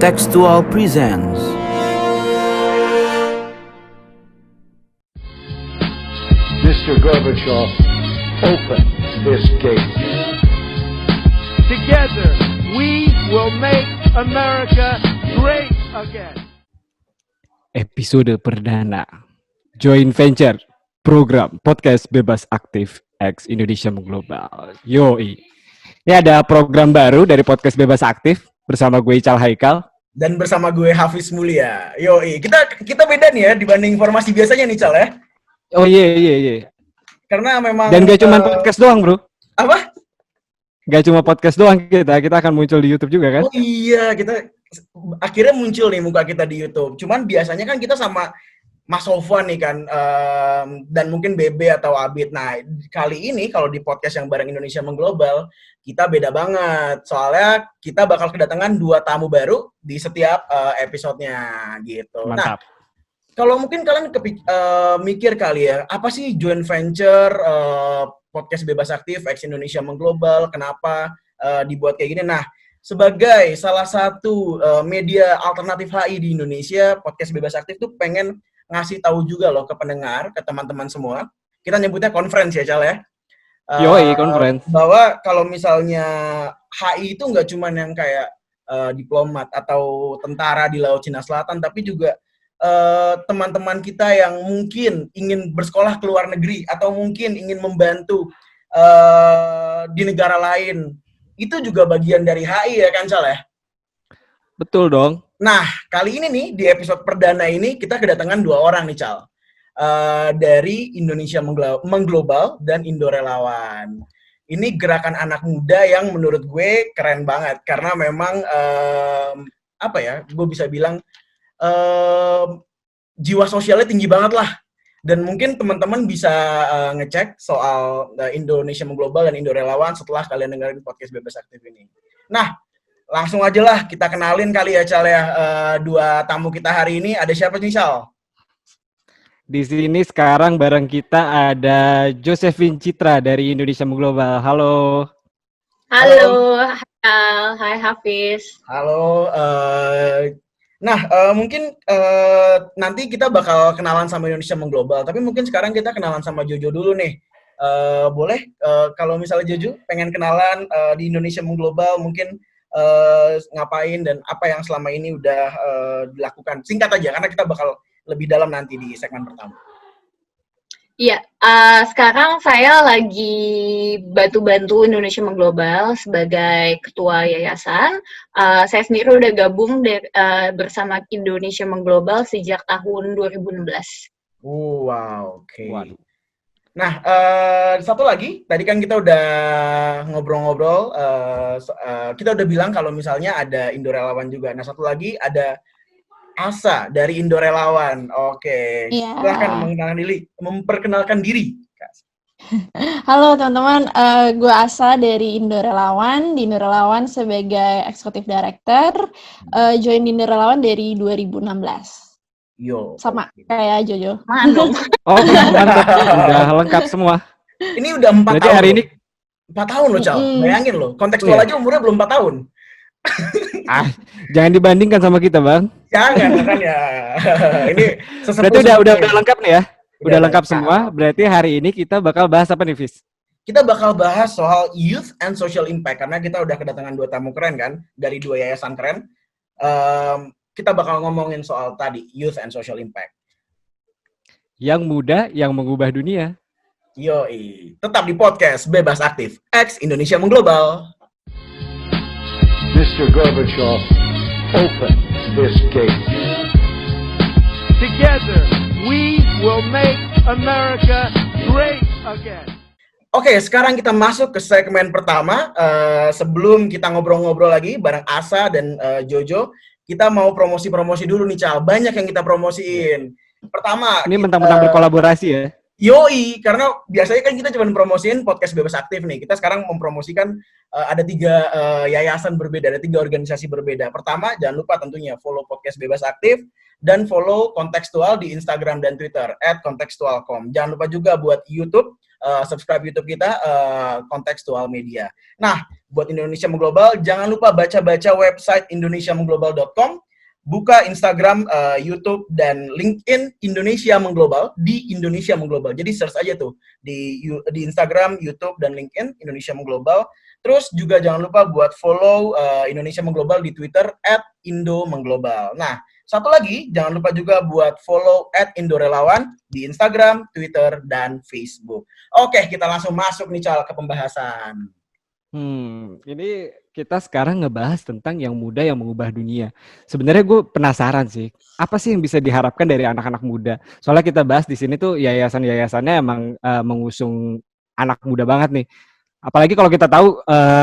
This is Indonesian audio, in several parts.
Contextual presents Mr. Gorbachev, open this gate. Together, we will make America great again. Episode perdana Joint Venture Program Podcast Bebas Aktif X Indonesia Mengglobal. Yoi. Ini ada program baru dari Podcast Bebas Aktif bersama gue Ical Haikal dan bersama gue Hafiz Mulia. Yoi, kita beda nih ya dibanding formasi biasanya nih, Cal ya. Oh iya. Karena memang dan gak cuma podcast doang, bro. Apa? Gak cuma podcast doang, kita akan muncul di YouTube juga kan? Oh iya, kita akhirnya muncul nih muka kita di YouTube. Cuman biasanya kan kita sama Mas Sofwan nih kan, dan mungkin BB atau Abid. Nah, kali ini kalau di podcast yang bareng Indonesia Mengglobal, kita beda banget. Soalnya kita bakal kedatangan 2 tamu baru di setiap episodenya gitu. Mantap. Nah, kalau mungkin kalian mikir kali ya, apa sih joint venture podcast Bebas Aktif X Indonesia Mengglobal, kenapa dibuat kayak gini? Nah, sebagai salah satu media alternatif HI di Indonesia, podcast Bebas Aktif tuh pengen ngasih tahu juga loh ke pendengar, ke teman-teman semua. Kita nyebutnya conference ya, Cal ya. Yoi, conference. Bahwa kalau misalnya HI itu nggak cuma yang kayak diplomat atau tentara di Laut Cina Selatan, tapi juga teman-teman kita yang mungkin ingin bersekolah ke luar negeri atau mungkin ingin membantu di negara lain, itu juga bagian dari HI ya kan, Cal ya? Betul dong. Nah, kali ini nih, di episode perdana ini, kita kedatangan 2 orang nih, Cal. Dari Indonesia Mengglobal dan Indo Relawan. Ini gerakan anak muda yang menurut gue keren banget. Karena memang, gue bisa bilang, jiwa sosialnya tinggi banget lah. Dan mungkin teman-teman bisa ngecek soal Indonesia Mengglobal dan Indo Relawan setelah kalian dengerin podcast Bebas Aktif ini. Nah, langsung aja lah kita kenalin kali ya, Cal ya. 2 tamu kita hari ini. Ada siapa nih, Cal? Di sini sekarang bareng kita ada Josephine Citra dari Indonesia Mengglobal. Halo. Halo, hai Hafiz. Halo. Mungkin nanti kita bakal kenalan sama Indonesia Mengglobal. Tapi mungkin sekarang kita kenalan sama Jojo dulu nih. Boleh kalau misalnya Jojo pengen kenalan di Indonesia Mengglobal, mungkin ngapain dan apa yang selama ini udah dilakukan. Singkat aja, karena kita bakal lebih dalam nanti di segmen pertama. Iya, sekarang saya lagi bantu Indonesia Mengglobal sebagai ketua yayasan. Saya sendiri udah gabung bersama Indonesia Mengglobal sejak tahun 2016. Wow, oke. Waduh. Nah, satu lagi, tadi kan kita udah ngobrol-ngobrol, kita udah bilang kalau misalnya ada Indo Relawan juga. Nah, satu lagi ada Asa dari Indo Relawan. Oke. Iya. Silahkan memperkenalkan diri. Halo teman-teman, gue Asa dari Indo Relawan. Di Indo Relawan sebagai Executive Director, join di Indo Relawan dari 2016. Yo. Sama kayak Jojo. Mantap. Oh, mantap. Udah lengkap semua. Ini udah 4 Berarti tahun. hari ini 4 tahun loh, Cal. Bayangin loh, kontekstual aja umurnya belum 4 tahun. jangan dibandingkan sama kita, Bang. Jangan, kan ya. Ini sesepuh. Berarti udah lengkap nih ya. Udah lengkap lengkap. semua. Berarti hari ini kita bakal bahas apa nih, Fis? Kita bakal bahas soal youth and social impact, karena kita udah kedatangan 2 tamu keren kan, dari 2 yayasan keren. Kita bakal ngomongin soal tadi, youth and social impact. Yang muda yang mengubah dunia. Yoi, tetap di podcast Bebas Aktif X Indonesia Mengglobal. Mr. Gorbachev, open this gate. Together, we will make America great again. Oke, sekarang kita masuk ke segmen pertama. Sebelum kita ngobrol-ngobrol lagi bareng Asa dan Jojo, kita mau promosi-promosi dulu nih, Cal. Banyak yang kita promosiin. Pertama, Ini mentang-mentang berkolaborasi ya. Yoi, karena biasanya kan kita cuma promosiin podcast Bebas Aktif nih. Kita sekarang mempromosikan ada 3 yayasan berbeda, ada 3 organisasi berbeda. Pertama, jangan lupa tentunya follow podcast Bebas Aktif dan follow Kontekstual di Instagram dan Twitter @kontekstualcom. Jangan lupa juga buat YouTube, subscribe YouTube kita, Kontekstual Media. Nah, buat Indonesia Mengglobal, jangan lupa baca-baca website indonesiamenglobal.com, buka Instagram, YouTube, dan LinkedIn Indonesia Mengglobal di Indonesia Mengglobal. Jadi search aja tuh di Instagram, YouTube, dan LinkedIn Indonesia Mengglobal. Terus juga jangan lupa buat follow Indonesia Mengglobal di Twitter @indomengglobal. Nah, satu lagi, jangan lupa juga buat follow @indorelawan di Instagram, Twitter, dan Facebook. Oke, kita langsung masuk nih, Cal, ke pembahasan. Ini kita sekarang ngebahas tentang yang muda yang mengubah dunia. Sebenarnya gue penasaran sih, apa sih yang bisa diharapkan dari anak-anak muda? Soalnya kita bahas di sini tuh yayasan-yayasannya emang mengusung anak muda banget nih. Apalagi kalau kita tahu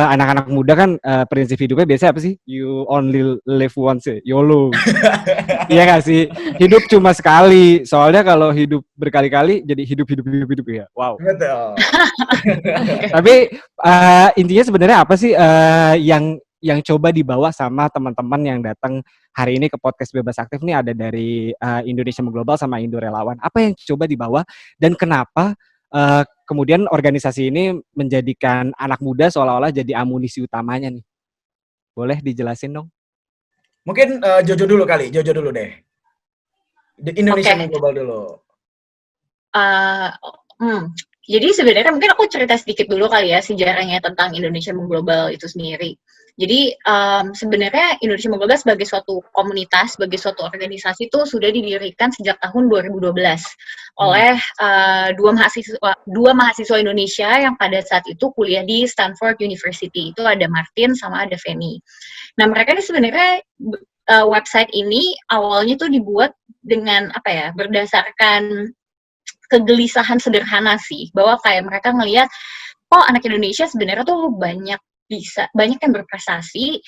anak-anak muda kan prinsip hidupnya biasanya apa sih? You only live once, YOLO. Iya nggak sih? Hidup cuma sekali. Soalnya kalau hidup berkali-kali jadi hidup ya. Wow. Betul. Tapi intinya sebenarnya apa sih yang coba dibawa sama teman-teman yang datang hari ini ke podcast Bebas Aktif nih, ada dari Indonesia Mengglobal sama Indo Relawan. Apa yang coba dibawa dan kenapa kemudian organisasi ini menjadikan anak muda seolah-olah jadi amunisi utamanya nih? Boleh dijelasin dong? Mungkin Jojo dulu kali, Jojo dulu deh. Indonesia Mengglobal dulu. Jadi sebenarnya mungkin aku cerita sedikit dulu kali ya sejarahnya tentang Indonesia Mengglobal itu sendiri. Jadi sebenarnya Indonesia Mengglobal sebagai suatu komunitas, sebagai suatu organisasi itu sudah didirikan sejak tahun 2012 oleh dua mahasiswa Indonesia yang pada saat itu kuliah di Stanford University. Itu ada Martin sama ada Feni. Nah, mereka ini sebenarnya website ini awalnya tuh dibuat dengan berdasarkan kegelisahan sederhana sih, bahwa kayak mereka ngelihat anak Indonesia sebenarnya tuh banyak yang berprestasi,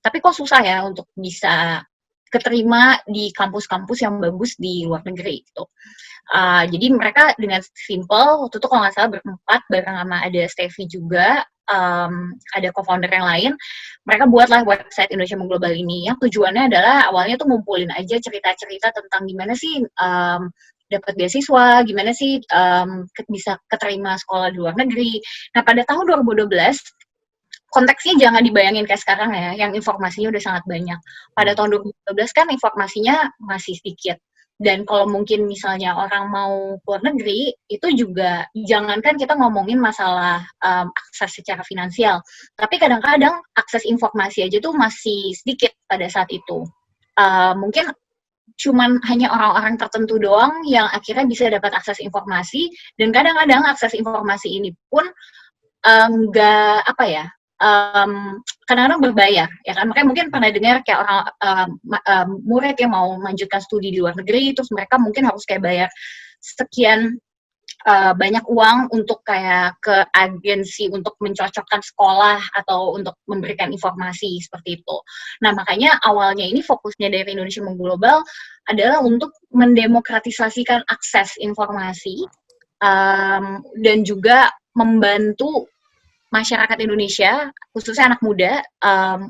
tapi kok susah ya untuk bisa keterima di kampus-kampus yang bagus di luar negeri gitu. Jadi mereka dengan simple waktu itu kalau nggak salah berempat bareng sama ada Steffi juga, ada co-founder yang lain, mereka buatlah website Indonesia Mengglobal ini yang tujuannya adalah awalnya tuh ngumpulin aja cerita-cerita tentang gimana sih dapat beasiswa, gimana sih bisa keterima sekolah di luar negeri. Nah, pada tahun 2012, konteksnya jangan dibayangin kayak sekarang ya, yang informasinya udah sangat banyak. Pada tahun 2012 kan informasinya masih sedikit. Dan kalau mungkin misalnya orang mau keluar negeri, itu juga jangankan kita ngomongin masalah akses secara finansial, tapi kadang-kadang akses informasi aja tuh masih sedikit pada saat itu. Mungkin cuman hanya orang-orang tertentu doang yang akhirnya bisa dapat akses informasi, dan kadang-kadang akses informasi ini pun kadang-kadang berbayar, ya kan? Makanya mungkin pernah dengar kayak orang murid yang mau melanjutkan studi di luar negeri, terus mereka mungkin harus kayak bayar sekian banyak uang untuk kayak ke agensi untuk mencocokkan sekolah atau untuk memberikan informasi seperti itu. Nah, makanya awalnya ini fokusnya dari Indonesia Mengglobal adalah untuk mendemokratisasikan akses informasi dan juga membantu masyarakat Indonesia, khususnya anak muda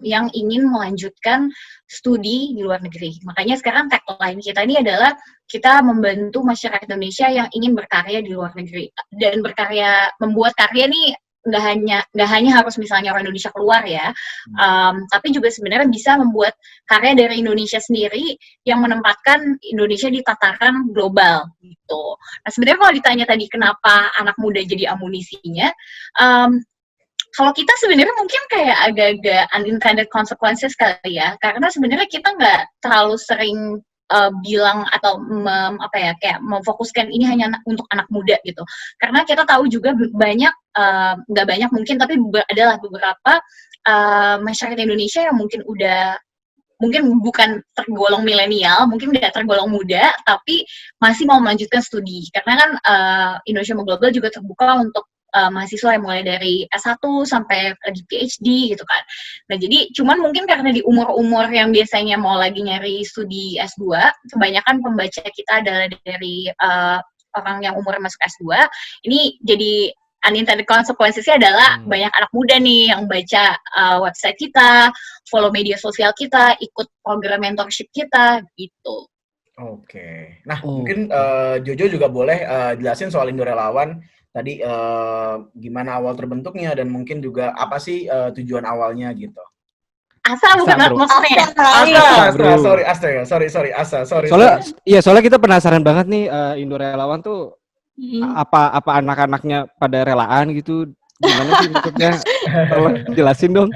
yang ingin melanjutkan studi di luar negeri. Makanya sekarang tagline kita ini adalah kita membantu masyarakat Indonesia yang ingin berkarya di luar negeri, dan membuat karya nih nggak hanya harus misalnya orang Indonesia keluar ya, tapi juga sebenarnya bisa membuat karya dari Indonesia sendiri yang menempatkan Indonesia di tataran global gitu. Nah, sebenarnya kalau ditanya tadi kenapa anak muda jadi amunisinya, kalau kita sebenarnya mungkin kayak agak-agak unintended consequences kali ya, karena sebenarnya kita nggak terlalu sering bilang atau kayak memfokuskan ini hanya untuk anak muda gitu. Karena kita tahu juga banyak, nggak banyak mungkin, tapi adalah beberapa masyarakat Indonesia yang mungkin bukan tergolong milenial, mungkin tidak tergolong muda, tapi masih mau melanjutkan studi. Karena kan Indonesia Mengglobal juga terbuka untuk mahasiswa yang mulai dari S1 sampai lagi PhD gitu kan. Nah, jadi cuman mungkin karena di umur-umur yang biasanya mau lagi nyari studi S2, kebanyakan pembaca kita adalah dari orang yang umurnya masuk S2. Ini jadi unintended consequences-nya adalah banyak anak muda nih yang baca website kita, follow media sosial kita, ikut program mentorship kita gitu. Oke. Nah, mungkin Jojo juga boleh jelasin soal Indo Relawan. tadi gimana awal terbentuknya dan mungkin juga apa sih tujuan awalnya gitu. Asa bukan Bro. maksudnya ya? Bro. Sorry. Soalnya kita penasaran banget nih Indo Relawan tuh apa anak-anaknya pada relaan gitu. Gimana sih maksudnya? Tolong jelasin dong.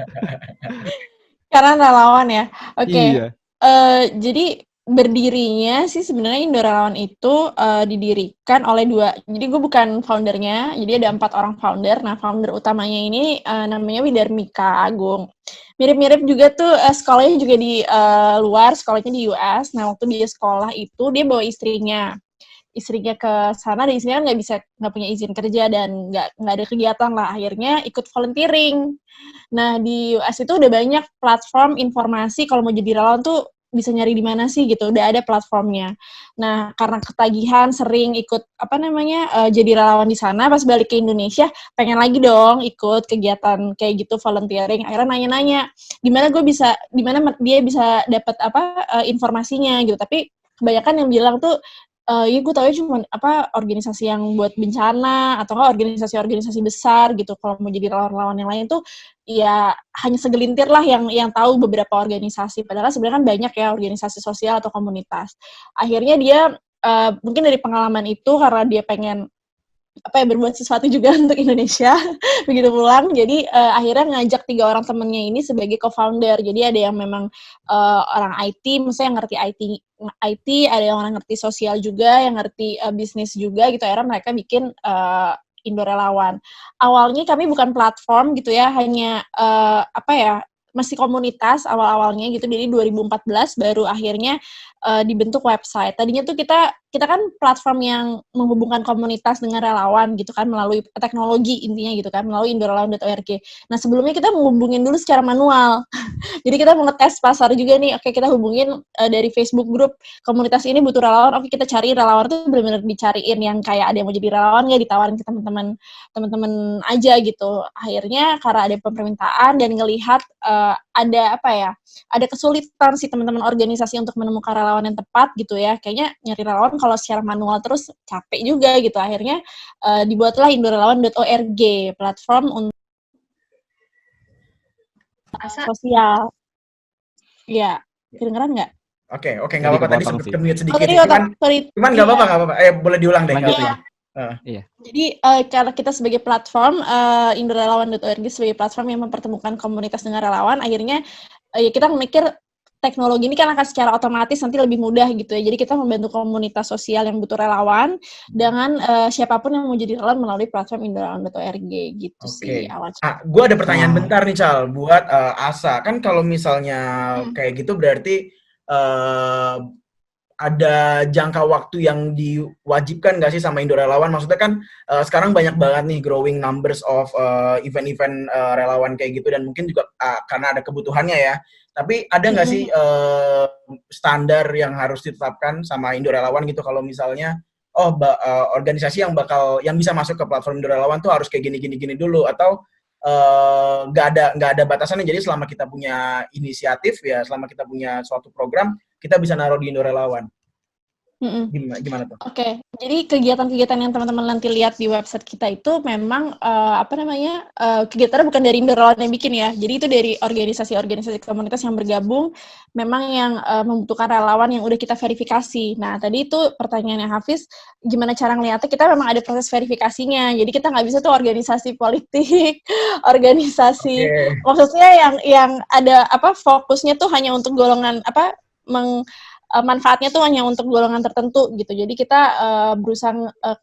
Karena relawan ya. Oke. Iya. Jadi berdirinya sih sebenarnya Indo Relawan itu didirikan oleh dua. Jadi gue bukan foundernya. Jadi ada 4 orang founder. Nah, founder utamanya ini namanya Widarmika Agung. Mirip-mirip juga tuh sekolahnya juga di luar, sekolahnya di US. Nah, waktu dia sekolah itu dia bawa istrinya ke sana, dan istrinya nggak punya izin kerja dan nggak ada kegiatan lah. Akhirnya ikut volunteering. Nah, di US itu udah banyak platform informasi kalau mau jadi relawan tuh bisa nyari di mana sih gitu, udah ada platformnya. Nah, karena ketagihan sering ikut jadi relawan di sana, pas balik ke Indonesia pengen lagi dong ikut kegiatan kayak gitu volunteering. Akhirnya nanya-nanya di mana dia bisa dapat informasinya gitu. Tapi kebanyakan yang bilang tuh ya gue tau cuma organisasi yang buat bencana atau enggak organisasi-organisasi besar gitu. Kalau mau jadi relawan-relawan yang lain tuh ya hanya segelintir lah yang tahu beberapa organisasi. Padahal sebenarnya kan banyak ya organisasi sosial atau komunitas. Akhirnya dia mungkin dari pengalaman itu karena dia pengen berbuat sesuatu juga untuk Indonesia begitu pulang. Jadi akhirnya ngajak 3 orang temennya ini sebagai co-founder. Jadi ada yang memang orang IT, maksudnya yang ngerti IT, ada yang orang ngerti sosial juga, yang ngerti bisnis juga gitu. Akhirnya mereka bikin Indo Relawan. Awalnya kami bukan platform gitu ya, hanya masih komunitas awal-awalnya gitu. Jadi 2014 baru akhirnya dibentuk website. Tadinya tuh kita kan platform yang menghubungkan komunitas dengan relawan gitu kan, melalui teknologi intinya gitu kan, melalui indorelawan.org. Nah, sebelumnya kita menghubungin dulu secara manual. Jadi kita mau ngetes pasar juga nih. Oke, kita hubungin dari Facebook grup komunitas ini butuh relawan. Oke, kita cari relawan tuh benar-benar dicariin yang kayak ada yang mau jadi relawan nggak, ditawarin ke teman-teman aja gitu. Akhirnya karena ada permintaan dan ngelihat ada kesulitan sih teman-teman organisasi untuk menemukan relawan yang tepat gitu ya. Kayaknya nyari relawan kalau secara manual terus capek juga gitu. Akhirnya dibuatlah indorelawan.org, platform untuk sosial. Iya, kedengeran nggak? Oke, nggak apa-apa, tadi sempat ke-mute sedikit. Tadi Cuman nggak apa-apa. Boleh diulang deh. Lanjut. Iya. Jadi karena kita sebagai platform indorelawan.org sebagai platform yang mempertemukan komunitas dengan relawan, akhirnya kita memikir teknologi ini kan akan secara otomatis nanti lebih mudah gitu ya. Jadi kita membantu komunitas sosial yang butuh relawan dengan siapapun yang mau jadi relawan melalui platform indorelawan.org gitu sih awalnya. Gue ada pertanyaan bentar nih Cal buat Asa. Kan kalau misalnya kayak gitu berarti ada jangka waktu yang diwajibkan nggak sih sama Indo Relawan? Maksudnya kan sekarang banyak banget nih growing numbers of event-event relawan kayak gitu, dan mungkin juga karena ada kebutuhannya ya. Tapi ada nggak sih standar yang harus ditetapkan sama Indo Relawan gitu, kalau misalnya organisasi yang bisa masuk ke platform Indo Relawan tuh harus kayak gini dulu, atau nggak ada batasannya? Jadi selama kita punya inisiatif ya, selama kita punya suatu program, kita bisa naruh di Indo Relawan. Gimana tuh? Oke, jadi kegiatan-kegiatan yang teman-teman nanti lihat di website kita itu memang kegiatannya bukan dari Indo Relawan yang bikin ya. Jadi itu dari organisasi-organisasi komunitas yang bergabung, memang yang membutuhkan relawan yang udah kita verifikasi. Nah, tadi itu pertanyaannya Hafiz, gimana cara ngeliatnya? Kita memang ada proses verifikasinya. Jadi kita nggak bisa tuh organisasi politik, maksudnya yang ada fokusnya tuh hanya untuk golongan manfaatnya tuh hanya untuk golongan tertentu gitu. Jadi kita berusaha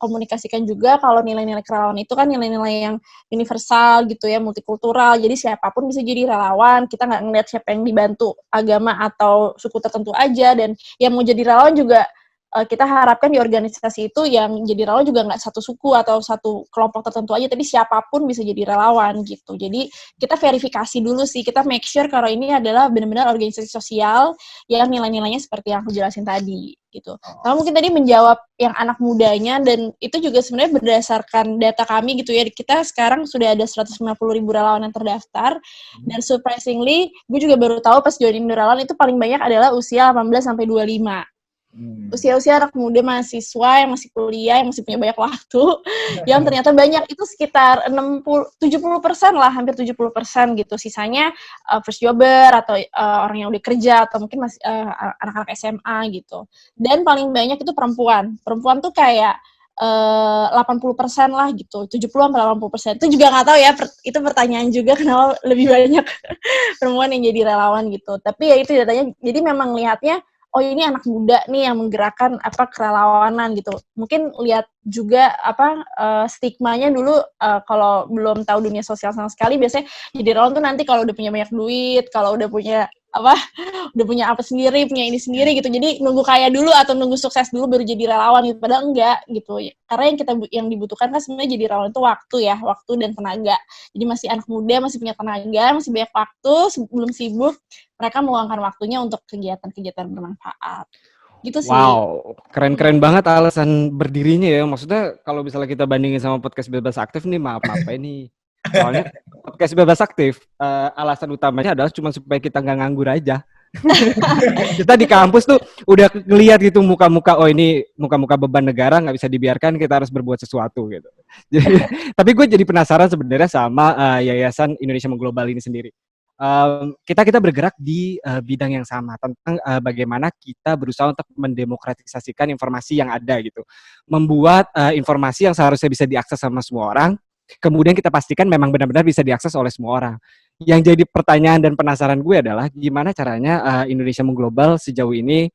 komunikasikan juga kalau nilai-nilai kerelawan itu kan nilai-nilai yang universal gitu ya, multikultural. Jadi siapapun bisa jadi relawan. Kita nggak ngeliat siapa yang dibantu, agama atau suku tertentu aja. Dan yang mau jadi relawan juga kita harapkan di organisasi itu yang jadi relawan juga nggak satu suku atau satu kelompok tertentu aja, tapi siapapun bisa jadi relawan gitu. Jadi kita verifikasi dulu sih, kita make sure kalau ini adalah benar-benar organisasi sosial yang nilai-nilainya seperti yang aku jelasin tadi gitu. Nah, mungkin tadi menjawab yang anak mudanya, dan itu juga sebenarnya berdasarkan data kami gitu ya. Kita sekarang sudah ada 150.000 relawan yang terdaftar, dan surprisingly gue juga baru tahu pas join Indo Relawan itu paling banyak adalah usia 18 sampai 25. usia-usia anak muda mahasiswa yang masih kuliah, yang masih punya banyak waktu, yang ternyata banyak itu sekitar 70% lah, hampir 70% gitu. Sisanya first jobber atau orang yang udah kerja atau mungkin masih anak-anak SMA gitu. Dan paling banyak itu perempuan. Perempuan tuh kayak 80% lah gitu, 70-80%. Itu juga nggak tahu ya, itu pertanyaan juga kenapa lebih banyak perempuan yang jadi relawan gitu. Tapi ya itu datanya, jadi memang lihatnya oh ini anak muda nih yang menggerakkan kerelawanan gitu. Mungkin lihat juga stigmanya dulu kalau belum tahu dunia sosial sama sekali, biasanya jadi relawan tuh nanti kalau udah punya banyak duit, kalau udah punya udah punya apa sendiri, punya ini sendiri gitu. Jadi nunggu kaya dulu atau nunggu sukses dulu baru jadi relawan gitu. Padahal enggak gitu. Karena yang dibutuhkan kan sebenarnya jadi relawan itu waktu dan tenaga. Jadi masih anak muda, masih punya tenaga, masih banyak waktu, belum sibuk, mereka meluangkan waktunya untuk kegiatan-kegiatan bermanfaat. Gitu sih. Wow, keren-keren banget alasan berdirinya ya. Maksudnya kalau misalnya kita bandingin sama podcast Bebas Aktif nih, maaf ini. Soalnya podcast Bebas Aktif, alasan utamanya adalah cuma supaya kita nggak nganggur aja. Kita di kampus tuh udah ngeliat gitu muka-muka, oh ini muka-muka beban negara nggak bisa dibiarkan, kita harus berbuat sesuatu gitu. Jadi, tapi gue jadi penasaran sebenarnya sama Yayasan Indonesia Mengglobal ini sendiri. Kita bergerak di bidang yang sama tentang bagaimana kita berusaha untuk mendemokratisasikan informasi yang ada gitu, membuat informasi yang seharusnya bisa diakses sama semua orang, kemudian kita pastikan memang benar-benar bisa diakses oleh semua orang. Yang jadi pertanyaan dan penasaran gue adalah gimana caranya Indonesia Mengglobal sejauh ini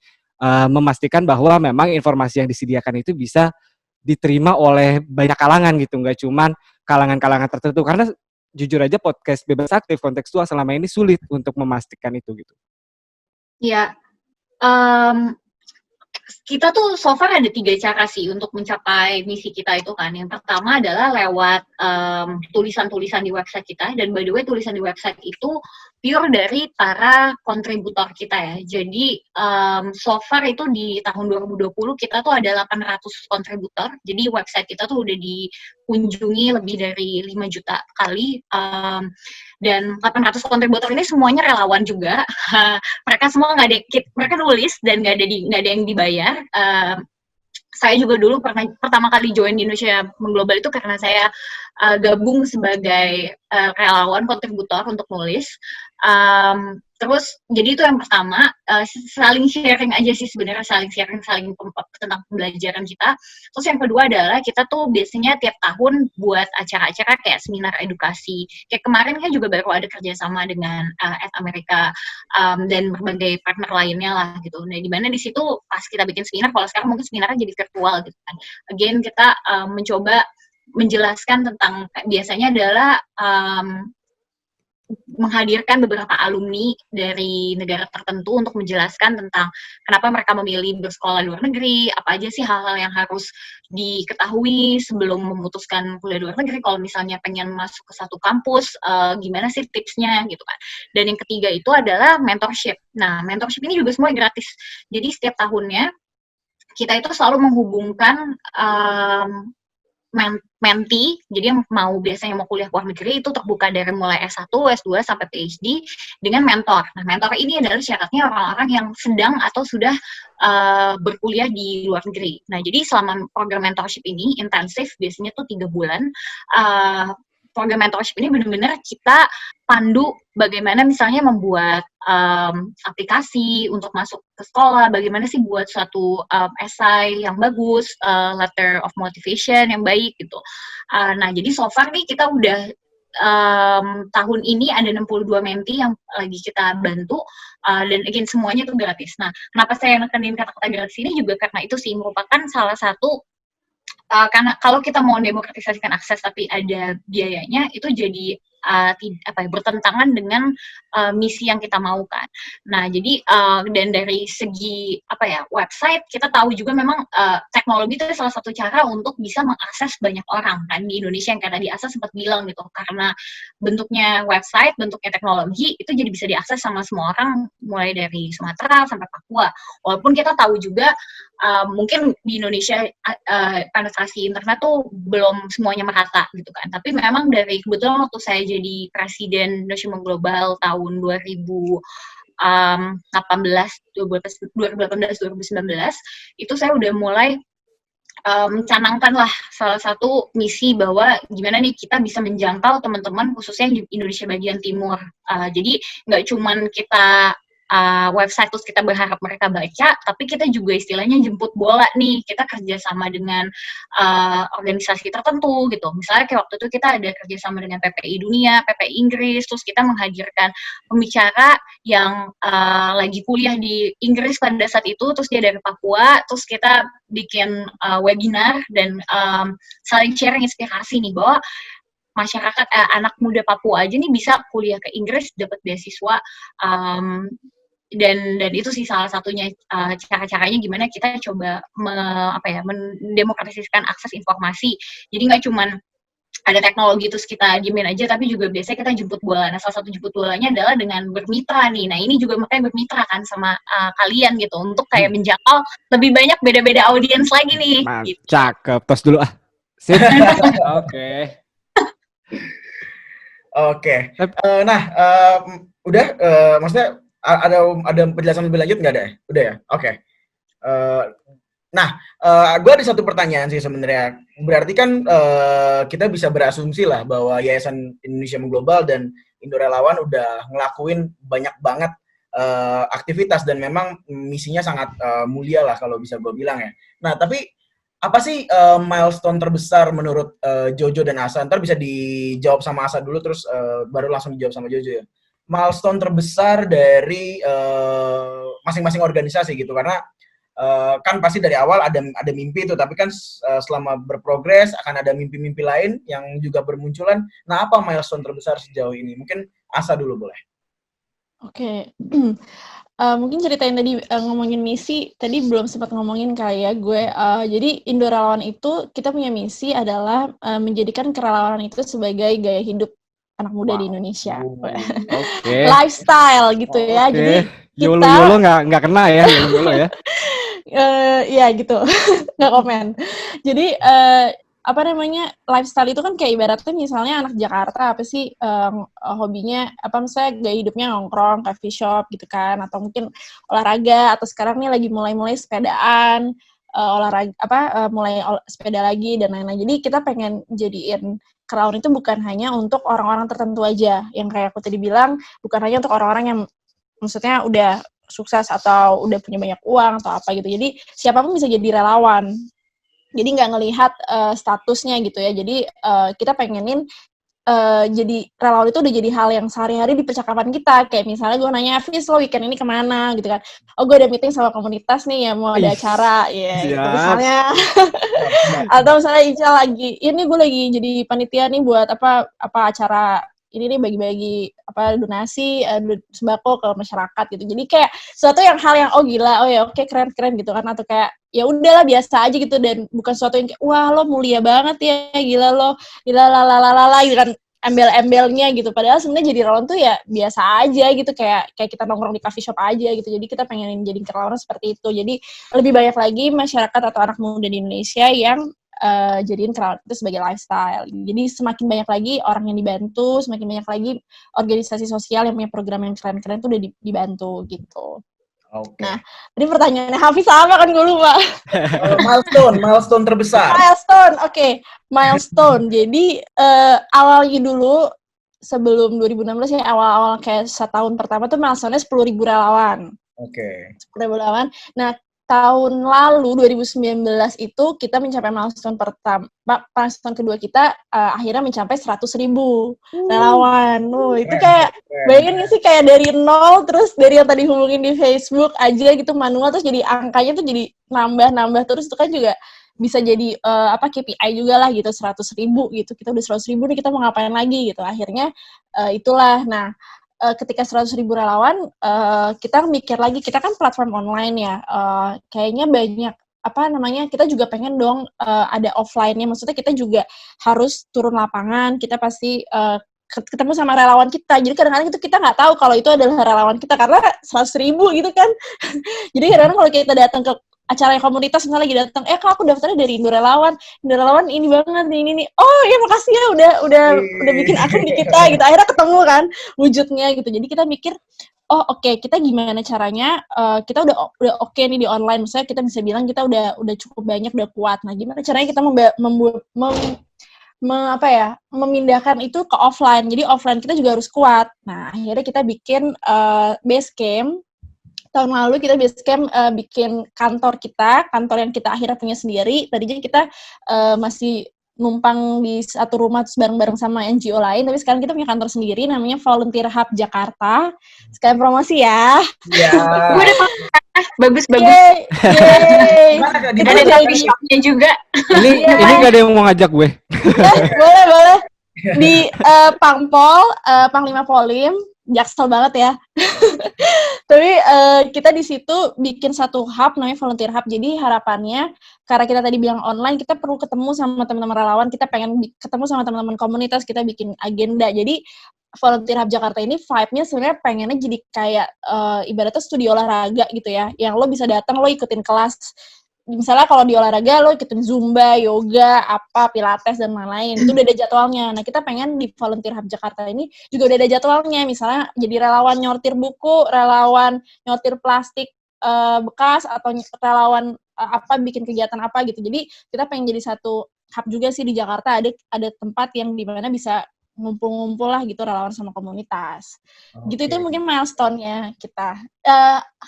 memastikan bahwa memang informasi yang disediakan itu bisa diterima oleh banyak kalangan gitu, nggak cuman kalangan-kalangan tertentu. Karena jujur aja podcast Bebas Aktif kontekstual selama ini sulit untuk memastikan itu gitu. Ya, kita tuh so far ada 3 cara sih untuk mencapai misi kita itu kan. Yang pertama adalah lewat tulisan-tulisan di website kita, dan by the way tulisan di website itu pure dari para kontributor kita ya. Jadi so far itu di tahun 2020 kita tuh ada 800 kontributor. Jadi website kita tuh udah dikunjungi lebih dari 5 juta kali. Dan 800 kontributor ini semuanya relawan juga. Mereka semua mereka nulis dan nggak ada yang dibayar. Saya juga dulu pertama kali join di Indonesia Mengglobal itu karena saya gabung sebagai relawan kontributor untuk nulis. Terus jadi itu yang pertama, saling sharing aja sih sebenarnya, saling tentang pembelajaran kita. Terus yang kedua adalah kita tuh biasanya tiap tahun buat acara-acara kayak seminar edukasi. Kayak kemarin kan juga baru ada kerjasama dengan Amerika dan berbagai partner lainnya lah gitu. Nah di mana di situ pas kita bikin seminar, kalau sekarang mungkin seminarnya jadi virtual gitu kan. Again kita mencoba menjelaskan tentang, biasanya adalah menghadirkan beberapa alumni dari negara tertentu untuk menjelaskan tentang kenapa mereka memilih bersekolah di luar negeri, apa aja sih hal-hal yang harus diketahui sebelum memutuskan kuliah di luar negeri, kalau misalnya pengen masuk ke satu kampus, gimana sih tipsnya gitu kan. Dan yang ketiga itu adalah mentorship. Nah, mentorship ini juga semua gratis. Jadi setiap tahunnya kita itu selalu menghubungkan menti, jadi yang biasanya mau kuliah luar negeri itu terbuka dari mulai S1, S2 sampai PhD dengan mentor. Nah, mentor ini adalah syaratnya orang-orang yang sedang atau sudah berkuliah di luar negeri. Nah, jadi selama program mentorship ini intensif, biasanya tuh 3 bulan. Program mentorship ini benar-benar kita pandu bagaimana misalnya membuat aplikasi untuk masuk ke sekolah, bagaimana sih buat suatu essay yang bagus, letter of motivation yang baik gitu. Nah, jadi so far nih kita udah tahun ini ada 62 menti yang lagi kita bantu, dan again semuanya itu gratis. Nah, kenapa saya nekenin kata-kata gratis ini juga karena itu sih merupakan salah satu, karena kalau kita mau demokratisasikan akses tapi ada biayanya, itu jadi bertentangan dengan misi yang kita mau kan. Nah, jadi dan dari segi website, kita tahu juga memang teknologi itu salah satu cara untuk bisa mengakses banyak orang kan di Indonesia, yang kayak tadi Asa sempat bilang gitu, karena bentuknya website, bentuknya teknologi itu jadi bisa diakses sama semua orang mulai dari Sumatera sampai Papua. Walaupun kita tahu juga mungkin di Indonesia penetrasi internet tuh belum semuanya merata gitu kan. Tapi memang dari kebetulan waktu saya jadi presiden Indonesia Mengglobal tahun 2018 2018-2019 itu saya udah mulai mencanangkan lah salah satu misi bahwa gimana nih kita bisa menjangkau teman-teman khususnya di Indonesia bagian timur. Jadi nggak cuman kita website terus kita berharap mereka baca, tapi kita juga istilahnya jemput bola nih. Kita kerjasama dengan organisasi tertentu gitu. Misalnya kayak waktu itu kita ada kerjasama dengan PPI Dunia, PPI Inggris, terus kita menghadirkan pembicara yang lagi kuliah di Inggris pada saat itu, terus dia dari Papua, terus kita bikin webinar dan saling sharing inspirasi nih bahwa masyarakat anak muda Papua aja nih bisa kuliah ke Inggris dapat beasiswa, dan itu sih salah satunya cara-caranya gimana kita coba mendemokratiskan akses informasi. Jadi nggak cuman ada teknologi terus kita diemin aja, tapi juga biasanya kita jemput bola. Nah, salah satu jemput bolanya adalah dengan bermitra nih. Nah, ini juga makanya bermitra kan sama kalian gitu untuk kayak menjangkau lebih banyak beda-beda audiens lagi nih. Gitu. Cakep, tos dulu ah. Sip. Oke. Nah, udah, maksudnya ada penjelasan lebih lanjut nggak ada? Udah ya? Oke. Nah, gue ada satu pertanyaan sih sebenarnya. Berarti kan kita bisa berasumsi lah bahwa Yayasan Indonesia Mengglobal dan Indo Relawan udah ngelakuin banyak banget aktivitas dan memang misinya sangat mulia lah kalau bisa gue bilang ya. Nah, tapi apa sih milestone terbesar menurut Jojo dan Asa? Ntar bisa dijawab sama Asa dulu, terus baru langsung dijawab sama Jojo ya. Milestone terbesar dari masing-masing organisasi gitu, karena kan pasti dari awal ada mimpi itu, tapi kan selama berprogres akan ada mimpi-mimpi lain yang juga bermunculan. Nah, apa milestone terbesar sejauh ini? Mungkin Asa dulu boleh. Oke. Mungkin ceritain tadi ngomongin misi, tadi belum sempat ngomongin kayak gue. Jadi Indo Relawan itu kita punya misi adalah menjadikan kerelawanan itu sebagai gaya hidup anak muda di Indonesia. Oke. Lifestyle gitu ya. Jadi kita YOLO nggak kena ya, YOLO ya. Ya gitu, nggak komen. Jadi lifestyle itu kan kayak ibaratnya misalnya anak Jakarta apa sih hobinya apa, misalnya gaya hidupnya nongkrong, coffee shop gitu kan, atau mungkin olahraga, atau sekarang nih lagi mulai sepedaan, mulai sepeda lagi dan lain-lain. Jadi kita pengen jadiin kerelawan itu bukan hanya untuk orang-orang tertentu aja, yang kayak aku tadi bilang, bukan hanya untuk orang-orang yang maksudnya udah sukses atau udah punya banyak uang atau apa gitu. Jadi siapapun bisa jadi relawan. Jadi nggak ngelihat statusnya gitu ya. Jadi kita pengenin jadi relawan itu udah jadi hal yang sehari-hari di percakapan kita. Kayak misalnya gue nanya, Fis, lo weekend ini kemana? Gitu kan. Oh, gue ada meeting sama komunitas nih ya, mau ada acara. Ya, gitu misalnya. Atau misalnya Ica lagi, ini gue lagi jadi panitia nih buat apa acara ini nih, bagi-bagi donasi sembako ke masyarakat gitu. Jadi kayak suatu hal yang oh gila, oh ya oke, keren gitu kan, atau kayak ya udahlah biasa aja gitu, dan bukan suatu yang kayak wah lo mulia banget ya, gila lo, gila gitu kan, embel-embelnya gitu. Padahal sebenarnya jadi relawan tuh ya biasa aja gitu, kayak kita nongkrong di coffee shop aja gitu. Jadi kita pengen jadi relawan seperti itu. Jadi lebih banyak lagi masyarakat atau anak muda di Indonesia yang jadiin kerelawan itu sebagai lifestyle. Jadi semakin banyak lagi orang yang dibantu, semakin banyak lagi organisasi sosial yang punya program yang keren-keren itu udah dibantu gitu. Okay. Nah, tadi pertanyaannya Hafiz sama kan, gue lupa. Milestone terbesar. Milestone. Jadi awalnya dulu sebelum 2016 ya, awal-awal kayak setahun pertama tuh milestone-nya 10.000 relawan. Oke. 10.000 relawan. Nah, tahun lalu 2019 itu kita mencapai milestone milestone kedua kita akhirnya mencapai 100.000 relawan. Itu kayak bayangin sih, kayak dari nol, terus dari yang tadi hubungin di Facebook aja gitu manual, terus jadi angkanya tuh jadi nambah terus. Itu kan juga bisa jadi KPI juga lah gitu, 100.000 gitu. Kita udah 100.000 nih, kita mau ngapain lagi gitu. Akhirnya itulah. Nah, ketika 100.000 relawan, kita mikir lagi, kita kan platform online ya, kayaknya banyak kita juga pengen dong ada offline-nya, maksudnya kita juga harus turun lapangan, kita pasti ketemu sama relawan kita. Jadi kadang-kadang itu kita nggak tahu kalau itu adalah relawan kita, karena 100.000 gitu kan. Jadi kadang-kadang kalau kita datang ke acara komunitas, misalnya lagi datang, kak aku daftarnya dari Indo Relawan ini banget nih, ini. Oh ya makasih ya udah bikin akun di kita gitu. Akhirnya ketemu kan wujudnya gitu. Jadi kita mikir, oh oke, kita gimana caranya kita udah oke nih di online, misalnya kita bisa bilang kita udah cukup banyak, udah kuat. Nah, gimana caranya kita memindahkan itu ke offline. Jadi offline kita juga harus kuat. Nah, akhirnya kita bikin Basecamp. Tahun lalu kita Basecamp bikin kantor yang kita akhirnya punya sendiri. Tadinya kita masih numpang di satu rumah terus bareng-bareng sama NGO lain, tapi sekarang kita punya kantor sendiri namanya Volunteer Hub Jakarta. Sekalian promosi ya. Ya. Gue udah bagus. Yeay. Ada coffee shop-nya juga. Ini gak ada yang mau ngajak gue. Boleh. Di Pangpol, Panglima Polim, Jaksel banget ya. Tapi kita di situ bikin satu hub namanya Volunteer Hub. Jadi harapannya karena kita tadi bilang online, kita perlu ketemu sama teman-teman relawan, kita pengen ketemu sama teman-teman komunitas, kita bikin agenda. Jadi Volunteer Hub Jakarta ini vibe-nya sebenarnya pengennya jadi kayak ibaratnya studio olahraga gitu ya. Yang lo bisa datang, lo ikutin kelas. Misalnya kalau di olahraga lo ikutin Zumba, yoga, Pilates dan lain-lain. Itu udah ada jadwalnya. Nah, kita pengen di Volunteer Hub Jakarta ini juga udah ada jadwalnya. Misalnya jadi relawan nyortir buku, relawan nyortir plastik bekas, atau relawan bikin kegiatan apa gitu. Jadi kita pengen jadi satu hub juga sih di Jakarta, ada tempat yang di mana bisa ngumpul-ngumpul lah gitu relawan sama komunitas. Gitu, itu mungkin milestone-nya kita.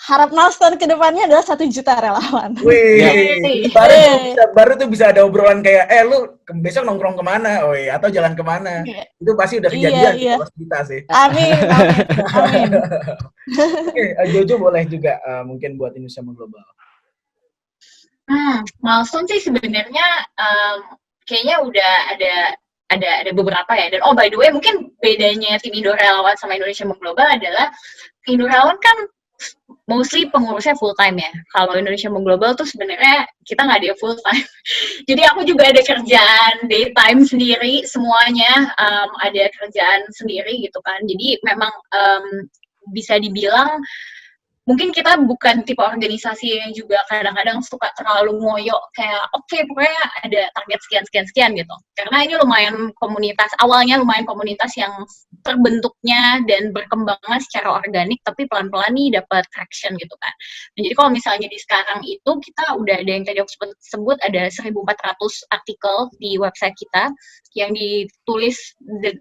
Harap milestone ke depannya adalah 1 juta relawan. Wih, baru tuh bisa ada obrolan kayak, lu besok nongkrong kemana, atau jalan kemana. Itu pasti udah kejadian pas kita sih. Amin. Oke, Jojo boleh juga mungkin buat Indonesia Mengglobal. Milestone sih sebenarnya kayaknya udah ada beberapa ya. Dan by the way, mungkin bedanya tim Indo Relawan sama Indonesia Mengglobal adalah Indo Relawan kan mostly pengurusnya full time ya. Kalau Indonesia Mengglobal tuh sebenarnya kita nggak ada full time. Jadi aku juga ada kerjaan daytime sendiri, semuanya ada kerjaan sendiri gitu kan. Jadi memang bisa dibilang mungkin kita bukan tipe organisasi yang juga kadang-kadang suka terlalu ngoyo kayak oke, pokoknya ada target sekian gitu. Karena ini awalnya lumayan komunitas yang terbentuknya dan berkembangnya secara organik, tapi pelan-pelan nih dapat traction gitu kan. Nah, jadi kalau misalnya di sekarang itu kita udah ada yang tadi aku sebut ada 1.400 artikel di website kita yang ditulis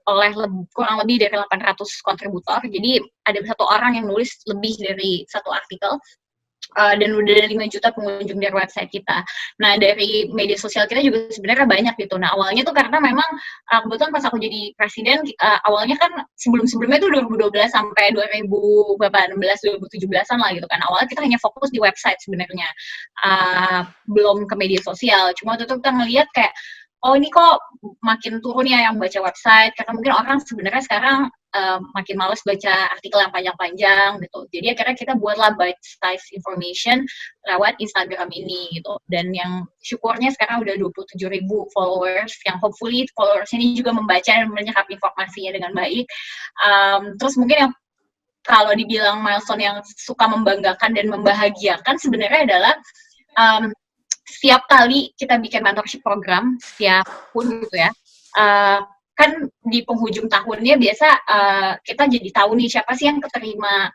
oleh kurang lebih dari 800 kontributor. Jadi ada satu orang yang nulis lebih dari satu artikel, dan udah ada 5 juta pengunjung dari website kita. Nah, dari media sosial kita juga sebenarnya banyak gitu. Nah, awalnya tuh karena memang kebetulan pas aku jadi presiden, awalnya kan sebelum-sebelumnya tuh 2012 sampai 2017-an lah gitu kan. Awalnya kita hanya fokus di website sebenarnya, belum ke media sosial. Cuma waktu itu kita ngelihat kayak, ini kok makin turun ya yang baca website, karena mungkin orang sebenarnya sekarang makin males baca artikel yang panjang-panjang gitu. Jadi akhirnya kita buatlah bite-size information lewat Instagram ini gitu. Dan yang syukurnya sekarang udah 27.000 followers, yang hopefully followers ini juga membaca dan menyerap informasinya dengan baik. Terus mungkin yang kalau dibilang milestone yang suka membanggakan dan membahagiakan sebenarnya adalah setiap kali kita bikin mentorship program, setiap pun gitu ya, kan di penghujung tahunnya biasa kita jadi tahu nih siapa sih yang keterima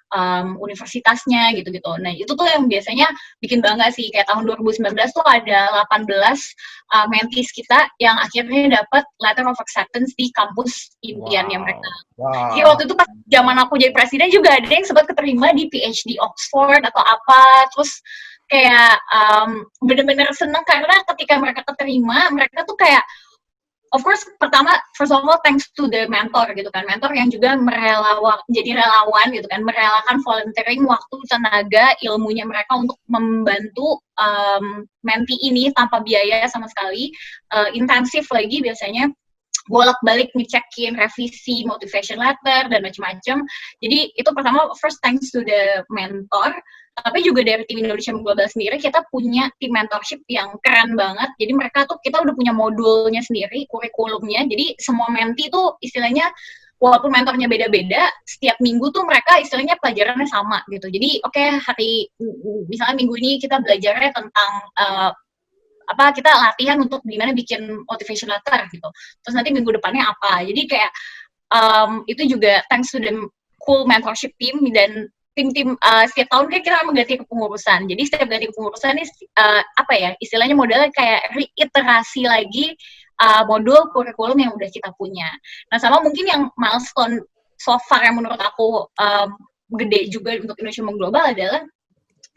universitasnya gitu-gitu. Nah, itu tuh yang biasanya bikin bangga sih. Kayak tahun 2019 tuh ada 18 mentees kita yang akhirnya dapat letter of acceptance di kampus impiannya mereka. Jadi waktu itu pas zaman aku jadi presiden juga ada yang sempat keterima di PhD Oxford atau apa. Terus kayak bener-bener seneng karena ketika mereka keterima, mereka tuh kayak, of course, pertama, first of all, thanks to the mentor gitu kan, mentor yang juga jadi relawan gitu kan, merelakan volunteering waktu, tenaga, ilmunya mereka untuk membantu mentee ini tanpa biaya sama sekali, intensif lagi biasanya, bolak-balik ngecekin revisi motivation letter dan macam-macam. Jadi itu pertama, first thanks to the mentor. Tapi juga dari tim Indonesia Mengglobal sendiri kita punya tim mentorship yang keren banget. Jadi mereka tuh kita udah punya modulnya sendiri, kurikulumnya. Jadi semua mentee tuh istilahnya walaupun mentornya beda-beda, setiap minggu tuh mereka istilahnya pelajarannya sama gitu. Jadi misalnya minggu ini kita belajarnya tentang kita latihan untuk gimana bikin motivation letter gitu. Terus nanti minggu depannya apa. Jadi kayak itu juga thanks to the cool mentorship team, dan tim-tim setiap tahun kan kita memang ganti kepengurusan. Jadi setiap ganti kepengurusan ini istilahnya modelnya kayak reiterasi lagi modul kurikulum yang udah kita punya. Nah, sama mungkin yang milestone so far yang menurut aku gede juga untuk Indonesia Mengglobal adalah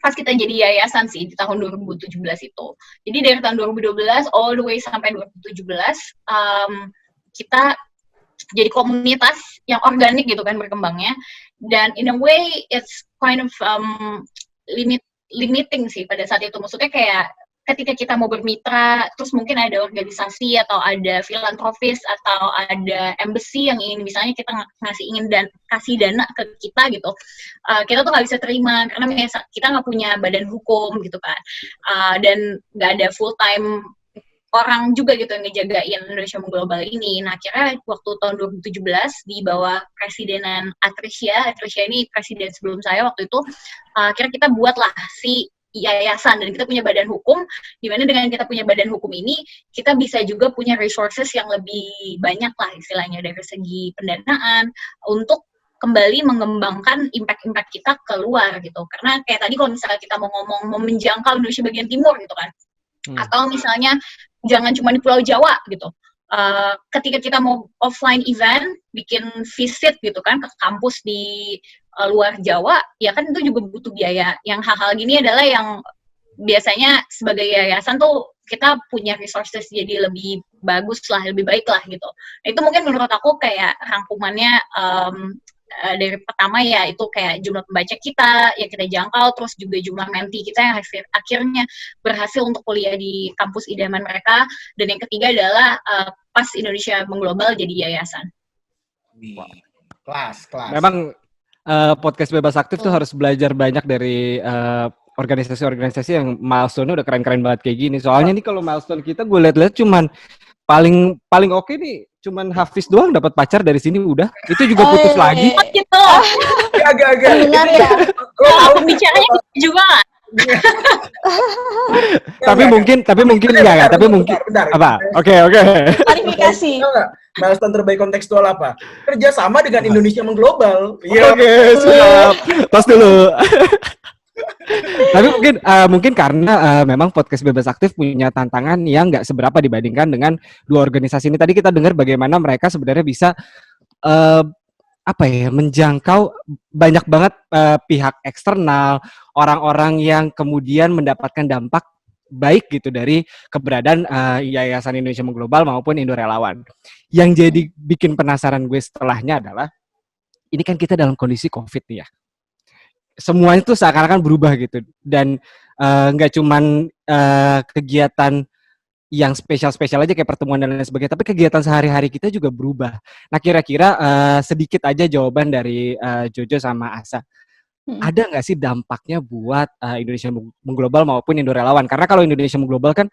pas kita jadi yayasan sih di tahun 2017 itu. Jadi dari tahun 2012 all the way sampai 2017 kita jadi komunitas yang organik gitu kan berkembangnya, dan in a way it's kind of limiting sih pada saat itu. Maksudnya kayak ketika kita mau bermitra, terus mungkin ada organisasi atau ada filantropis atau ada embassy yang ingin misalnya kita kasih dana ke kita gitu, kita tuh nggak bisa terima karena kita nggak punya badan hukum gitu kan, dan nggak ada full time orang juga gitu yang ngejagain Indonesia Mengglobal ini. Nah, akhirnya waktu tahun 2017 di bawah presidenan Atrisya ini presiden sebelum saya waktu itu, akhirnya kita buatlah si yayasan dan kita punya badan hukum, di mana dengan kita punya badan hukum ini kita bisa juga punya resources yang lebih banyak lah istilahnya dari segi pendanaan untuk kembali mengembangkan impact kita keluar gitu. Karena kayak tadi kalau misalnya kita mau ngomong menjangkau Indonesia bagian timur gitu kan, atau misalnya jangan cuma di Pulau Jawa gitu. Ketika kita mau offline event, bikin visit gitu kan ke kampus di luar Jawa, ya kan itu juga butuh biaya. Yang hal-hal gini adalah yang biasanya sebagai yayasan tuh kita punya resources jadi lebih bagus lah, lebih baik lah gitu. Nah, itu mungkin menurut aku kayak rangkumannya dari pertama ya itu kayak jumlah pembaca kita yang kita jangkau, terus juga jumlah menti kita yang akhirnya berhasil untuk kuliah di kampus idaman mereka, dan yang ketiga adalah pas Indonesia Mengglobal jadi yayasan. Kelas. Memang podcast Bebas Aktif tuh harus belajar banyak dari organisasi-organisasi yang milestone-nya udah keren-keren banget kayak gini. Soalnya nih kalau milestone kita gue lihat-lihat cuman paling oke nih cuman Hafiz doang dapat pacar dari sini udah. Itu juga putus lagi. Oh gitu. Agak-agak. Benar ya. Bicaranya juga nggak? Tapi mungkin enggak. Tapi mungkin apa? Oke. Klarifikasi. Milestone terbaik kontekstual apa? Kerjasama dengan Indonesia Mengglobal. Oke, siap. Tos dulu. Tapi mungkin karena memang podcast Bebas Aktif punya tantangan yang nggak seberapa dibandingkan dengan dua organisasi ini. Tadi kita dengar bagaimana mereka sebenarnya bisa menjangkau banyak banget pihak eksternal, orang-orang yang kemudian mendapatkan dampak baik gitu dari keberadaan Yayasan Indonesia Mengglobal maupun Indo Relawan. Yang jadi bikin penasaran gue setelahnya adalah ini kan kita dalam kondisi COVID nih ya. Semuanya tuh seakan-akan berubah gitu, dan nggak cuman kegiatan yang spesial-spesial aja kayak pertemuan dan lain sebagainya, tapi kegiatan sehari-hari kita juga berubah. Nah, kira-kira sedikit aja jawaban dari Jojo sama Asa. Ada nggak sih dampaknya buat Indonesia Mengglobal maupun Indo Relawan? Karena kalau Indonesia Mengglobal kan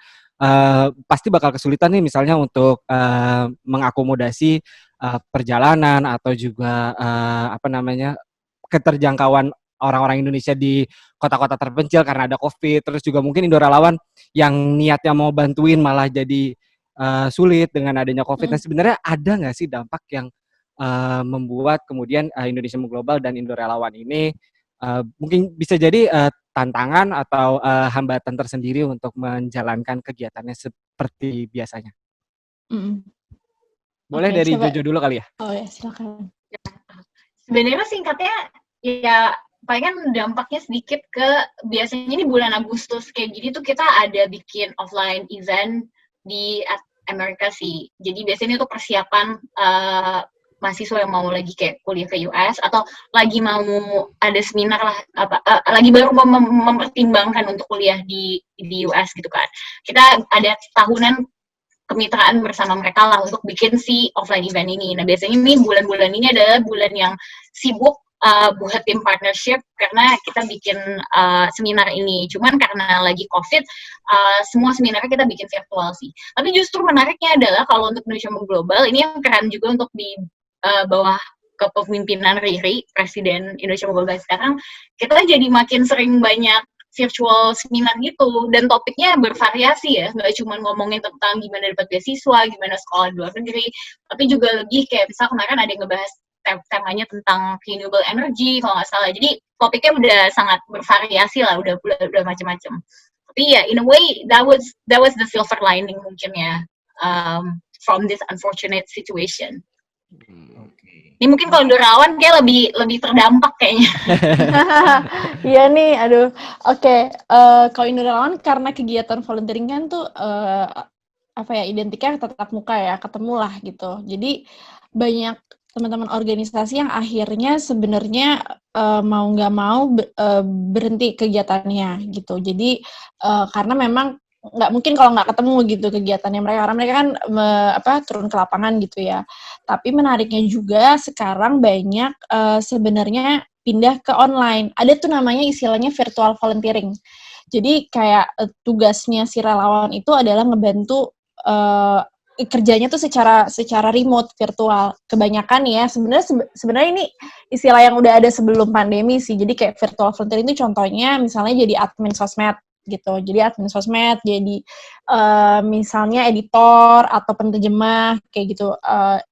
pasti bakal kesulitan nih misalnya untuk mengakomodasi perjalanan atau juga keterjangkauan orang-orang Indonesia di kota-kota terpencil karena ada COVID, terus juga mungkin Indo Relawan yang niatnya mau bantuin malah jadi sulit dengan adanya COVID. Nah, sebenarnya ada nggak sih dampak yang membuat kemudian Indonesia Mengglobal dan Indo Relawan ini mungkin bisa jadi tantangan atau hambatan tersendiri untuk menjalankan kegiatannya seperti biasanya? Boleh dari Jojo dulu kali ya? Oh ya, silakan. Sebenarnya singkatnya ya palingan dampaknya sedikit ke biasanya ini bulan Agustus kayak gini tuh kita ada bikin offline event di Amerika sih. Jadi biasanya itu persiapan mahasiswa yang mau lagi kayak kuliah ke US atau lagi mau ada seminar lah lagi baru mempertimbangkan untuk kuliah di US gitu kan. Kita ada tahunan kemitraan bersama mereka lah untuk bikin si offline event ini. Nah, biasanya ini bulan-bulan ini adalah bulan yang sibuk buat tim partnership karena kita bikin seminar ini. Cuman karena lagi COVID, semua seminarnya kita bikin virtual sih. Tapi justru menariknya adalah kalau untuk Indonesia Mengglobal, ini yang keren juga untuk di bawah kepemimpinan Riri, Presiden Indonesia Mengglobal sekarang, kita jadi makin sering banyak virtual seminar gitu, dan topiknya bervariasi ya, nggak cuma ngomongin tentang gimana dapat beasiswa, gimana sekolah di luar negeri, tapi juga lebih kayak misal kemarin ada yang ngebahas temanya tentang renewable energy kalau nggak salah. Jadi topiknya udah sangat bervariasi lah, udah macam-macam. Tapi ya, in a way that was the silver lining mungkin ya, from this unfortunate situation. Ini mungkin kalau Indorelawan kayak lebih terdampak kayaknya. Iya nih, aduh. Oke, kalau Indorelawan karena kegiatan volunteering kan tuh identiknya tatap muka ya, ketemu lah gitu. Jadi banyak teman-teman organisasi yang akhirnya sebenarnya mau nggak mau berhenti kegiatannya gitu. Jadi karena memang nggak mungkin kalau nggak ketemu gitu kegiatannya mereka, karena mereka kan turun ke lapangan gitu ya. Tapi menariknya juga sekarang banyak sebenarnya pindah ke online. Ada tuh namanya istilahnya virtual volunteering. Jadi kayak tugasnya si relawan itu adalah ngebantu kerjanya tuh secara remote virtual. Kebanyakan ya sebenarnya ini istilah yang udah ada sebelum pandemi sih. Jadi kayak virtual volunteering itu contohnya misalnya jadi admin sosmed gitu. Jadi admin sosmed, jadi misalnya editor atau penerjemah kayak gitu.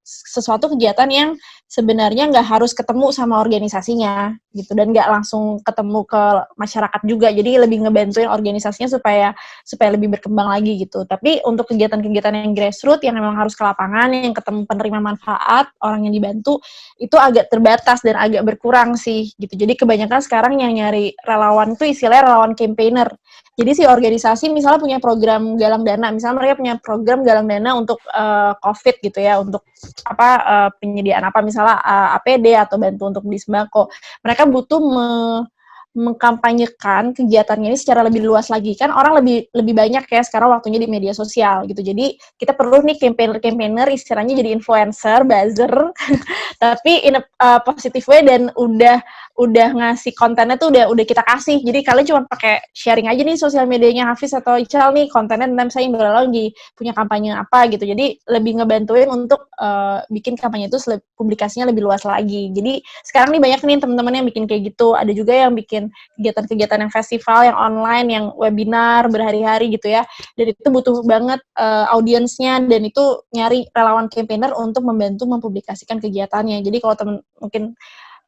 Sesuatu kegiatan yang sebenarnya nggak harus ketemu sama organisasinya gitu, dan nggak langsung ketemu ke masyarakat juga. Jadi lebih ngebantuin organisasinya supaya lebih berkembang lagi gitu. Tapi untuk kegiatan-kegiatan yang grassroots yang memang harus ke lapangan, yang ketemu penerima manfaat, orang yang dibantu, itu agak terbatas dan agak berkurang sih gitu. Jadi kebanyakan sekarang yang nyari relawan itu istilahnya relawan campaigner. Jadi si organisasi misalnya punya program galang dana, misalnya mereka punya program galang dana untuk COVID gitu ya, untuk penyediaan misalnya APD atau bantu untuk beli sembako. Mereka butuh mengkampanyekan kegiatannya ini secara lebih luas lagi. Kan orang lebih banyak ya sekarang waktunya di media sosial gitu. Jadi kita perlu nih campaigner istilahnya jadi influencer, buzzer, tapi in a positive way, dan udah ngasih kontennya tuh udah kita kasih. Jadi kalian cuma pakai sharing aja nih sosial medianya Hafiz atau Ical nih, kontennya tentang saya Indorelawan lagi punya kampanye apa gitu. Jadi lebih ngebantuin untuk bikin kampanye itu publikasinya lebih luas lagi. Jadi sekarang nih banyak nih teman-teman yang bikin kayak gitu. Ada juga yang bikin kegiatan-kegiatan yang festival, yang online, yang webinar berhari-hari gitu ya. Dan itu butuh banget audiensnya, dan itu nyari relawan campaigner untuk membantu mempublikasikan kegiatannya. Jadi kalau temen mungkin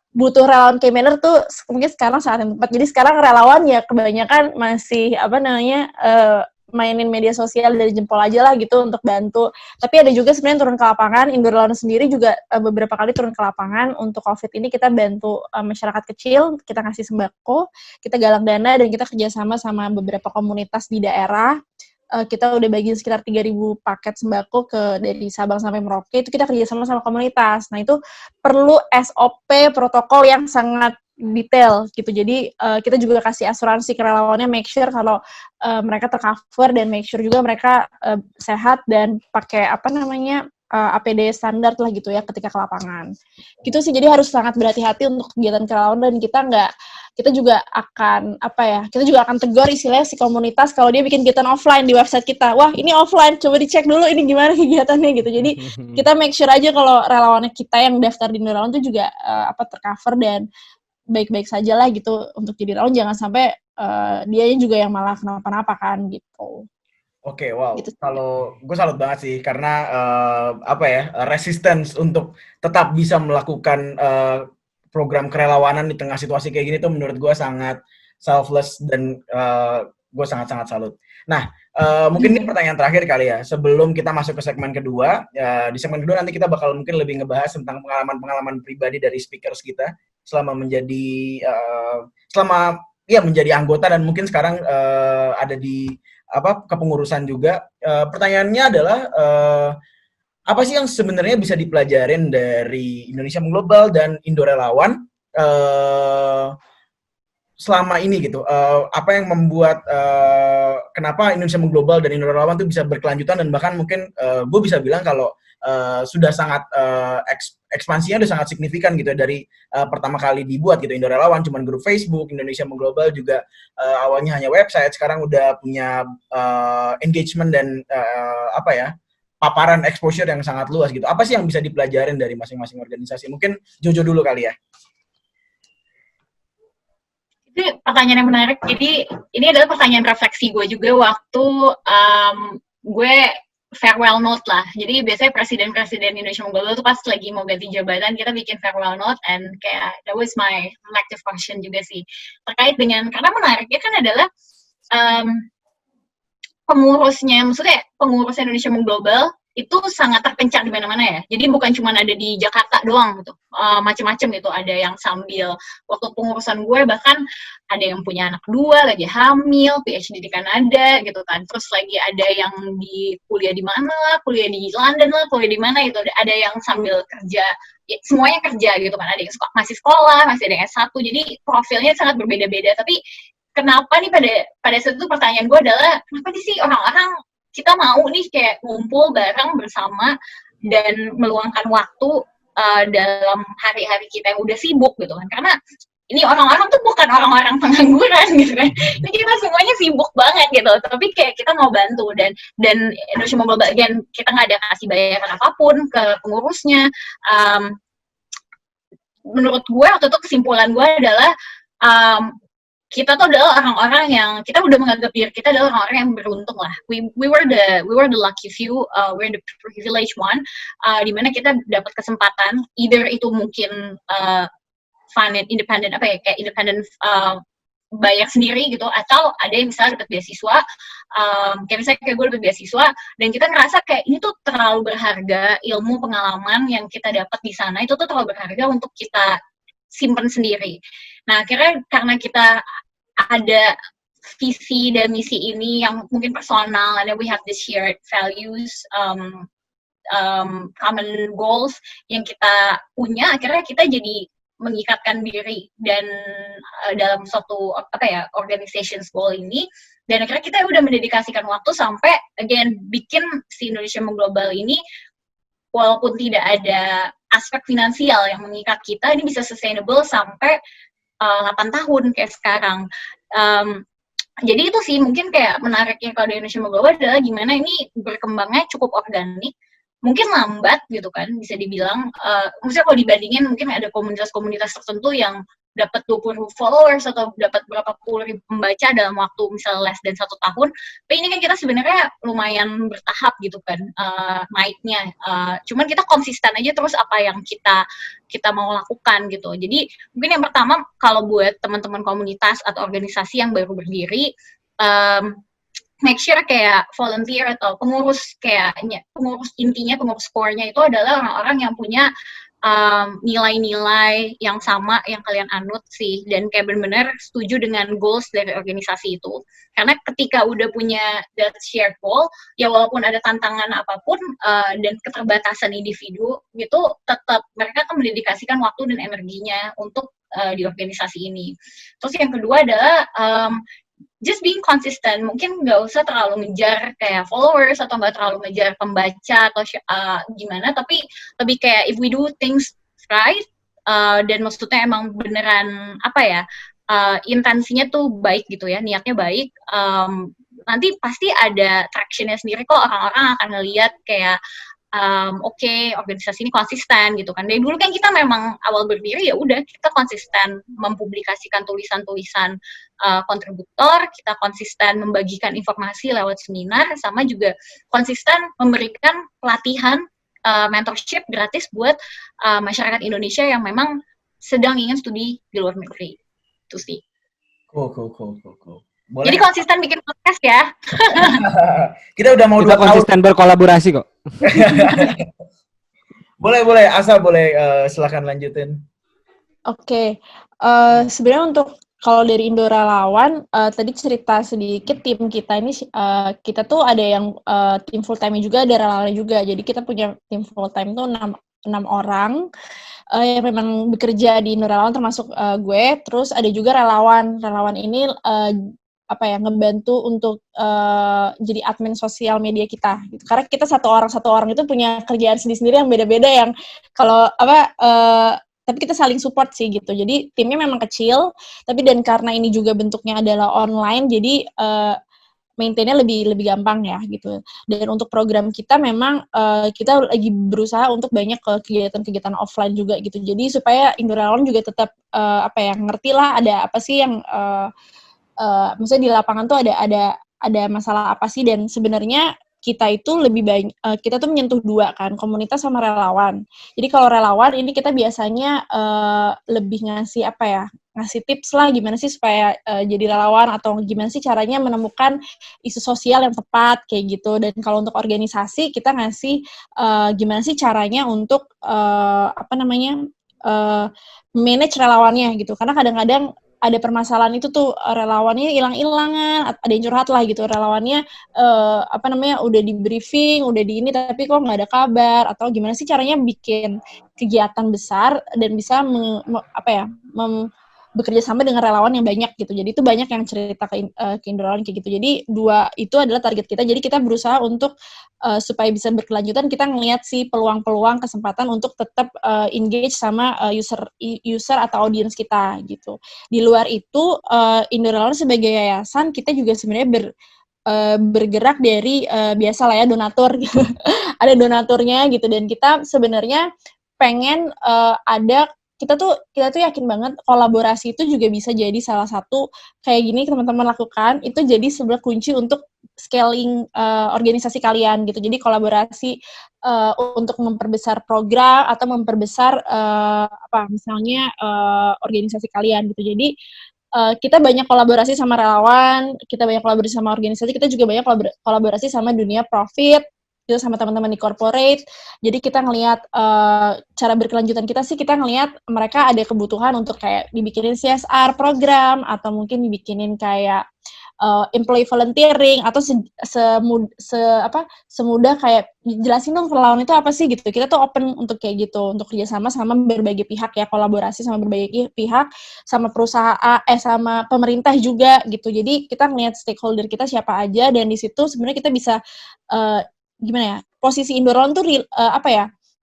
butuh relawan campaigner tuh mungkin sekarang saat yang tepat. Jadi sekarang relawan ya kebanyakan masih mainin media sosial dari jempol aja lah gitu untuk bantu. Tapi ada juga sebenarnya turun ke lapangan. Indorelawan sendiri juga beberapa kali turun ke lapangan untuk COVID ini. Kita bantu masyarakat kecil, kita ngasih sembako, kita galang dana, dan kita kerjasama sama beberapa komunitas di daerah. Kita udah bagi sekitar 3.000 paket sembako dari Sabang sampai Merauke. Itu kita kerjasama sama komunitas. Nah itu perlu SOP protokol yang sangat detail gitu. Jadi kita juga kasih asuransi ke relawannya, make sure kalau mereka tercover, dan make sure juga mereka sehat dan pakai APD standar lah gitu ya ketika ke lapangan. Gitu sih, jadi harus sangat berhati-hati untuk kegiatan kerelawan, dan kita juga akan tegur istilahnya si komunitas kalau dia bikin kegiatan offline di website kita. Wah, ini offline, coba dicek dulu ini gimana kegiatannya gitu. Jadi kita make sure aja kalau relawannya kita yang daftar di Indorelawan itu juga tercover dan baik-baik saja lah gitu untuk jadi relawan. Jangan sampai dianya juga yang malah kenapa-napa kan gitu. Oke, wow. Gitu. Kalau gue salut banget sih karena resistance untuk tetap bisa melakukan program kerelawanan di tengah situasi kayak gini tuh menurut gue sangat selfless, dan gue sangat-sangat salut. Nah, mungkin ini pertanyaan terakhir kali ya, sebelum kita masuk ke segmen kedua. Di segmen kedua nanti kita bakal mungkin lebih ngebahas tentang pengalaman-pengalaman pribadi dari speakers kita selama menjadi menjadi anggota, dan mungkin sekarang ada di kepengurusan juga. Pertanyaannya adalah apa sih yang sebenarnya bisa dipelajarin dari Indonesia Mengglobal dan Indorelawan selama ini gitu? Apa yang membuat kenapa Indonesia Mengglobal dan Indorelawan itu bisa berkelanjutan, dan bahkan mungkin gue bisa bilang kalau sudah sangat ekspansinya udah sangat signifikan gitu ya, dari pertama kali dibuat gitu Indorelawan cuman grup Facebook, Indonesia Mengglobal juga awalnya hanya website, sekarang udah punya engagement dan paparan exposure yang sangat luas gitu. Apa sih yang bisa dipelajarin dari masing-masing organisasi? Mungkin Jojo dulu kali ya. Itu pertanyaan yang menarik. Jadi ini adalah pertanyaan refleksi gue juga waktu gue farewell note lah. Jadi biasanya presiden-presiden Indonesia Global tuh pas lagi mau ganti jabatan kita bikin farewell note, and kayak that was my collective function juga sih. Terkait dengan, karena menariknya kan adalah pengurusnya, maksudnya pengurus Indonesia Global itu sangat terpencar di mana-mana ya. Jadi bukan cuma ada di Jakarta doang gitu, macam-macam gitu. Ada yang sambil waktu pengurusan gue bahkan ada yang punya anak 2, lagi hamil, PhD di Kanada gitu kan. Terus lagi ada yang di kuliah di mana lah, kuliah di London lah, kuliah di mana gitu. Ada yang sambil kerja, ya, semuanya kerja gitu kan. Ada yang masih sekolah, masih ada yang S1. Jadi profilnya sangat berbeda-beda. Tapi kenapa nih pada saat itu pertanyaan gue adalah kenapa sih orang-orang kita mau nih kayak ngumpul bareng bersama dan meluangkan waktu dalam hari-hari kita yang udah sibuk gitu kan, karena ini orang-orang tuh bukan orang-orang pengangguran gitu kan, ini kita semuanya sibuk banget gitu, tapi kayak kita mau bantu dan Indonesia Mobile bagian kita nggak ada kasih bayaran apapun ke pengurusnya. Menurut gue waktu itu kesimpulan gue adalah kita tuh adalah orang-orang yang kita udah menganggap diri kita adalah orang-orang yang beruntung lah. We were the lucky few, we're the privileged one, di mana kita dapat kesempatan, either itu mungkin independent kayak independent bayar sendiri gitu, atau ada yang misalnya dapat beasiswa, kayak misalnya kayak gue dapat beasiswa dan kita ngerasa kayak ini tuh terlalu berharga, ilmu pengalaman yang kita dapat di sana itu tuh terlalu berharga untuk kita simpen sendiri. Nah, akhirnya karena kita ada visi dan misi ini yang mungkin personal, and then we have this shared values, common goals yang kita punya, akhirnya kita jadi mengikatkan diri dan dalam suatu organization's goal ini, dan akhirnya kita udah mendedikasikan waktu sampai again bikin si Indonesia Global ini. Walaupun tidak ada aspek finansial yang mengikat kita, ini bisa sustainable sampai 8 tahun kayak sekarang. Jadi itu sih mungkin kayak menariknya kalau di Indonesia Global adalah gimana ini berkembangnya cukup organik, mungkin lambat gitu kan, bisa dibilang. Maksudnya kalau dibandingin mungkin ada komunitas-komunitas tertentu yang dapat 20 followers atau dapat berapa puluh ribu pembaca dalam waktu misalnya less than 1 tahun. Tapi ini kan kita sebenarnya lumayan bertahap gitu kan naiknya. Cuman kita konsisten aja terus apa yang kita mau lakukan gitu. Jadi mungkin yang pertama kalau buat teman-teman komunitas atau organisasi yang baru berdiri, make sure kayak volunteer atau pengurus intinya pengurus core-nya itu adalah orang-orang yang punya nilai-nilai yang sama yang kalian anut sih, dan kayak benar-benar setuju dengan goals dari organisasi itu. Karena ketika udah punya that shared goal, ya walaupun ada tantangan apapun dan keterbatasan individu gitu, tetap mereka akan mendedikasikan waktu dan energinya untuk di organisasi ini. Terus yang kedua adalah just being consistent, mungkin nggak usah terlalu ngejar kayak followers atau nggak terlalu ngejar pembaca atau gimana, tapi lebih kayak if we do things right, dan maksudnya emang beneran intensinya tuh baik gitu ya, niatnya baik, nanti pasti ada tractionnya sendiri kok, orang-orang akan ngelihat kayak oke, organisasi ini konsisten gitu kan. Dari dulu kan kita memang awal berdiri ya udah kita konsisten mempublikasikan tulisan-tulisan kontributor, kita konsisten membagikan informasi lewat seminar, sama juga konsisten memberikan pelatihan mentorship gratis buat masyarakat Indonesia yang memang sedang ingin studi di luar negeri. Itu sih. Cool. Boleh. Jadi konsisten bikin podcast ya. Kita udah mau 2 tahun. Kita konsisten berkolaborasi kok. Boleh. Asa boleh silakan lanjutin. Oke. Sebenarnya untuk kalau dari Indorelawan, tadi cerita sedikit tim kita ini, kita tuh ada yang tim full time juga, ada relawan juga. Jadi kita punya tim full time tuh 6 orang yang memang bekerja di Indorelawan, termasuk gue. Terus ada juga relawan. Relawan ini ngebantu untuk jadi admin sosial media kita gitu. Karena kita satu orang itu punya kerjaan sendiri-sendiri yang beda-beda, yang kalau tapi kita saling support sih gitu. Jadi timnya memang kecil, tapi dan karena ini juga bentuknya adalah online, jadi maintain-nya lebih gampang ya gitu. Dan untuk program kita memang kita lagi berusaha untuk banyak ke kegiatan-kegiatan offline juga gitu. Jadi supaya Indorelawan juga tetap ngerti lah ada apa sih yang maksudnya di lapangan tuh ada masalah apa sih, dan sebenarnya kita itu lebih banyak, kita tuh menyentuh dua kan, komunitas sama relawan. Jadi kalau relawan ini kita biasanya lebih ngasih apa ya, ngasih tips lah gimana sih supaya jadi relawan atau gimana sih caranya menemukan isu sosial yang tepat kayak gitu. Dan kalau untuk organisasi kita ngasih gimana sih caranya untuk manage relawannya gitu. Karena kadang-kadang ada permasalahan itu tuh relawannya hilang-hilangan, ada yang curhat lah gitu, relawannya udah di briefing, udah di ini tapi kok nggak ada kabar, atau gimana sih caranya bikin kegiatan besar dan bisa bekerja sama dengan relawan yang banyak gitu. Jadi itu banyak yang cerita ke Indorelawan kayak gitu. Jadi dua itu adalah target kita. Jadi kita berusaha untuk supaya bisa berkelanjutan, kita ngelihat sih peluang-peluang kesempatan untuk tetap engage sama user atau audiens kita gitu. Di luar itu Indorelawan sebagai yayasan kita juga sebenarnya bergerak dari biasa lah ya donatur gitu. Ada donaturnya gitu, dan kita sebenarnya pengen kita tuh yakin banget kolaborasi itu juga bisa jadi salah satu kayak gini teman-teman lakukan, itu jadi sebuah kunci untuk scaling organisasi kalian gitu. Jadi kolaborasi untuk memperbesar program atau memperbesar misalnya organisasi kalian gitu. Jadi kita banyak kolaborasi sama relawan, kita banyak kolaborasi sama organisasi, kita juga banyak kolaborasi sama dunia profit, itu sama teman-teman di corporate. Jadi kita ngelihat cara berkelanjutan kita sih, kita ngelihat mereka ada kebutuhan untuk kayak dibikinin CSR program, atau mungkin dibikinin kayak employee volunteering, atau semudah kayak jelasin dong relawan itu apa sih gitu. Kita tuh open untuk kayak gitu, untuk kerjasama sama berbagai pihak ya, kolaborasi sama berbagai pihak, sama perusahaan, sama pemerintah juga gitu. Jadi kita ngelihat stakeholder kita siapa aja, dan di situ sebenarnya kita bisa gimana ya, posisi Indorelawan tuh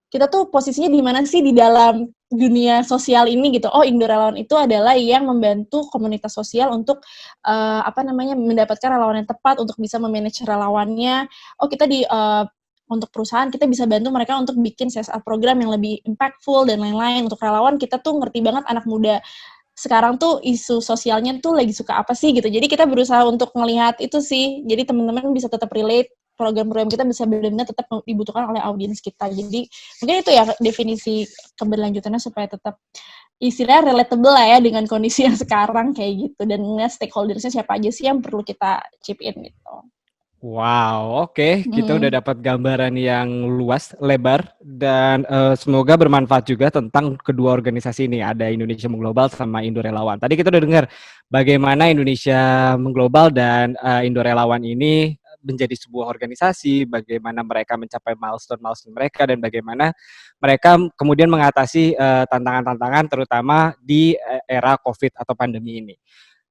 kita tuh posisinya di mana sih di dalam dunia sosial ini gitu. Oh, Indorelawan itu adalah yang membantu komunitas sosial untuk mendapatkan relawan yang tepat untuk bisa memanage relawannya. Oh, kita untuk perusahaan kita bisa bantu mereka untuk bikin CSR program yang lebih impactful dan lain-lain. Untuk relawan kita tuh ngerti banget anak muda sekarang tuh isu sosialnya tuh lagi suka apa sih gitu. Jadi kita berusaha untuk melihat itu sih. Jadi teman-teman bisa tetap relate, program-program kita bisa benar-benar tetap dibutuhkan oleh audiens kita. Jadi mungkin itu ya definisi keberlanjutannya, supaya tetap istilahnya relatable lah ya dengan kondisi yang sekarang kayak gitu, dan ngeliat stakeholdersnya siapa aja sih yang perlu kita chip in gitu. Wow, oke. Kita udah dapat gambaran yang luas, lebar, dan semoga bermanfaat juga tentang kedua organisasi ini. Ada Indonesia Mengglobal sama Indorelawan. Tadi kita udah dengar bagaimana Indonesia Mengglobal dan Indorelawan ini menjadi sebuah organisasi, bagaimana mereka mencapai milestone mereka, dan bagaimana mereka kemudian mengatasi tantangan-tantangan terutama di era COVID atau pandemi ini.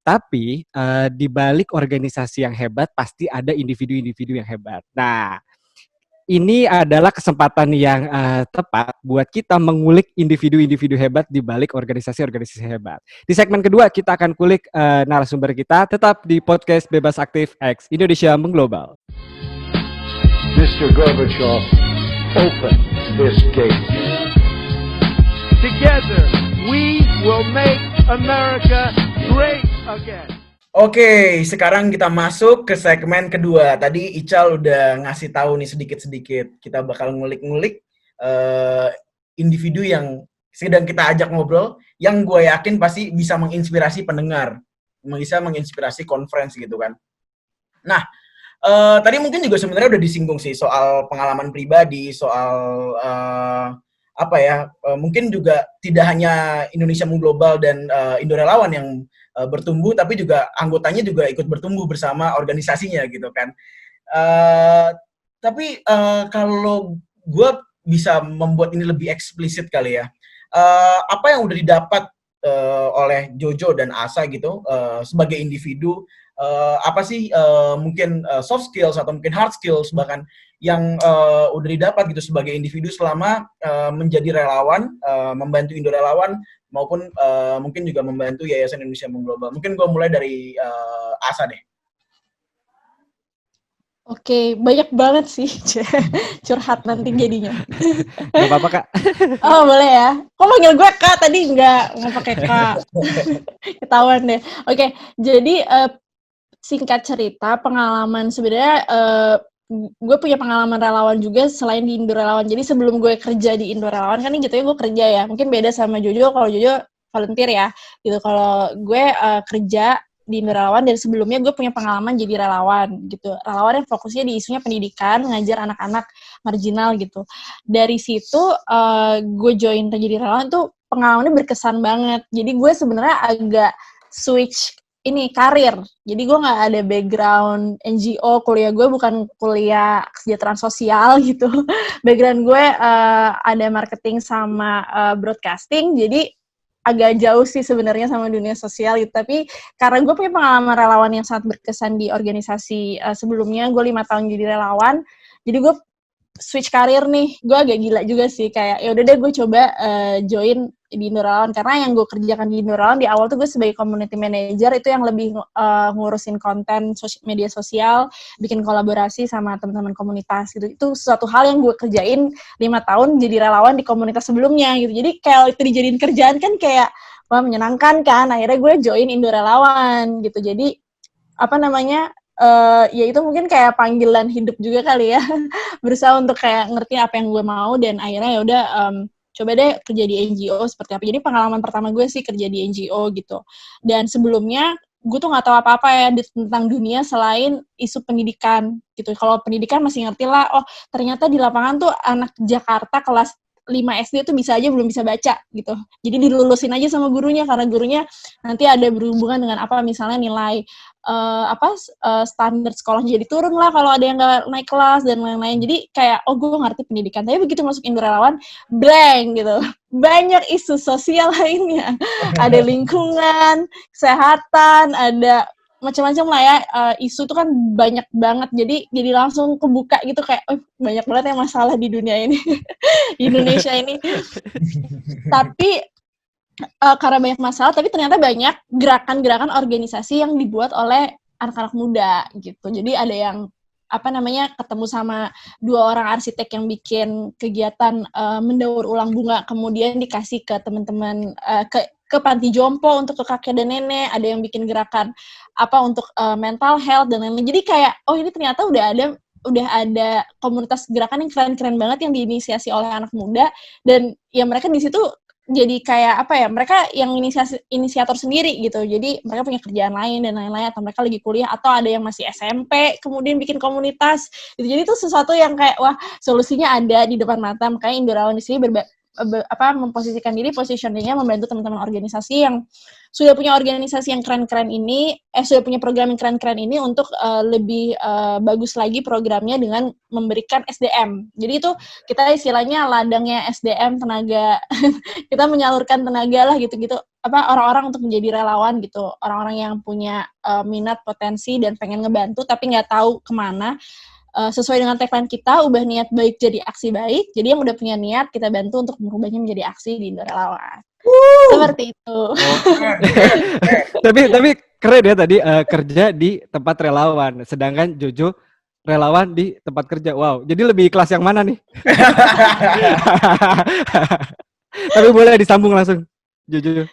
Tapi di balik organisasi yang hebat pasti ada individu-individu yang hebat. Nah, ini adalah kesempatan yang tepat buat kita mengulik individu-individu hebat di balik organisasi-organisasi hebat. Di segmen kedua kita akan kulik narasumber kita, tetap di podcast Bebas Aktif X Indonesia Mengglobal. Mr. Gorbachev, open this gate. Together, we will make America great again. Oke, sekarang kita masuk ke segmen kedua. Tadi Ical udah ngasih tahu nih sedikit-sedikit. Kita bakal ngulik-ngulik individu yang sedang kita ajak ngobrol, yang gue yakin pasti bisa menginspirasi pendengar, bisa menginspirasi conference gitu kan. Nah, tadi mungkin juga sebenarnya udah disinggung sih soal pengalaman pribadi, soal mungkin juga tidak hanya Indonesia Mengglobal dan Indorelawan yang bertumbuh, tapi juga anggotanya juga ikut bertumbuh bersama organisasinya gitu kan. Tapi kalau gue bisa membuat ini lebih eksplisit kali ya, apa yang udah didapat oleh Jojo dan Asa gitu sebagai individu, apa sih mungkin soft skills atau mungkin hard skills bahkan yang udah didapat gitu sebagai individu selama menjadi relawan, membantu Indorelawan maupun mungkin juga membantu Yayasan Indonesia Mengglobal. Mungkin gue mulai dari Asa deh. Oke, banyak banget sih curhat nanti jadinya. Gak apa-apa, Kak. Oh, boleh ya. Kok manggil gue Kak? Tadi nggak pakai Kak. Ketahuan deh. Oke, jadi singkat cerita, pengalaman sebenarnya gue punya pengalaman relawan juga selain di Indo Relawan. Jadi sebelum gue kerja di Indo Relawan kan ini jatuhnya gue kerja ya. Mungkin beda sama Jojo. Kalau Jojo volunteer ya, gitu. Kalau gue kerja di Indo Relawan dan sebelumnya gue punya pengalaman jadi relawan gitu. Relawan yang fokusnya di isunya pendidikan, ngajar anak-anak marginal gitu. Dari situ gue join jadi relawan tuh pengalamannya berkesan banget. Jadi gue sebenarnya agak switch ini karir. Jadi gue nggak ada background NGO, kuliah gue bukan kuliah kesejahteraan sosial gitu. Background gue ada marketing sama broadcasting. Jadi agak jauh sih sebenarnya sama dunia sosial gitu. Tapi karena gue punya pengalaman relawan yang sangat berkesan di organisasi sebelumnya, gue 5 tahun jadi relawan. Jadi gue switch karir nih, gue agak gila juga sih, kayak ya udah deh gue coba join di Indo Relawan, karena yang gue kerjakan di Indo Relawan di awal tuh gue sebagai community manager, itu yang lebih ngurusin konten media sosial, bikin kolaborasi sama teman-teman komunitas gitu. Itu suatu hal yang gue kerjain 5 tahun jadi relawan di komunitas sebelumnya gitu. Jadi kayak itu dijadiin kerjaan kan kayak wah menyenangkan kan. Akhirnya gue join Indo Relawan gitu. Jadi apa namanya? Ya itu mungkin kayak panggilan hidup juga kali ya. Berusaha untuk kayak ngerti apa yang gue mau, dan akhirnya ya udah coba deh kerja di NGO seperti apa. Jadi pengalaman pertama gue sih kerja di NGO gitu. Dan sebelumnya gue tuh nggak tahu apa-apa ya tentang dunia selain isu pendidikan gitu. Kalau pendidikan masih ngerti lah, oh ternyata di lapangan tuh anak Jakarta kelas 5 SD tuh bisa aja belum bisa baca gitu. Jadi dilulusin aja sama gurunya, karena gurunya nanti ada berhubungan dengan apa, misalnya nilai standar sekolah jadi turun lah kalau ada yang nggak naik kelas dan lain-lain. Jadi kayak oh gue ngerti pendidikan, tapi begitu masuk Indo Relawan blank gitu. Banyak isu sosial lainnya, ada lingkungan, kesehatan, ada macam-macam lah ya, isu itu kan banyak banget, jadi langsung kebuka gitu kayak banyak banget yang masalah di dunia ini di Indonesia ini. Tapi karena banyak masalah, tapi ternyata banyak gerakan-gerakan organisasi yang dibuat oleh anak-anak muda gitu. Jadi ada yang ketemu sama 2 orang arsitek yang bikin kegiatan mendaur ulang bunga, kemudian dikasih ke teman-teman ke panti jompo untuk ke kakek dan nenek. Ada yang bikin gerakan untuk mental health dan lain-lain. Jadi kayak oh ini ternyata udah ada komunitas gerakan yang keren-keren banget yang diinisiasi oleh anak muda, dan ya mereka di situ jadi kayak mereka yang inisiator sendiri gitu. Jadi mereka punya kerjaan lain dan lain-lain, atau mereka lagi kuliah, atau ada yang masih SMP kemudian bikin komunitas gitu. Jadi itu sesuatu yang kayak wah solusinya ada di depan mata. Makanya Indo Relawan di sini memposisikan diri, positioningnya membantu teman-teman organisasi yang sudah punya organisasi yang keren-keren ini, sudah punya program yang keren-keren ini untuk lebih bagus lagi programnya dengan memberikan SDM. Jadi itu kita istilahnya ladangnya SDM, tenaga kita menyalurkan tenaga lah gitu-gitu, orang-orang untuk menjadi relawan gitu, orang-orang yang punya minat, potensi dan pengen ngebantu tapi nggak tahu kemana. Sesuai dengan tagline kita, ubah niat baik jadi aksi baik. Jadi yang udah punya niat kita bantu untuk merubahnya menjadi aksi di Indo Relawan. Seperti itu. Tapi keren ya tadi kerja di tempat relawan, sedangkan Jojo relawan di tempat kerja. Wow, jadi lebih ikhlas yang mana nih? Tapi boleh disambung langsung, Jojo.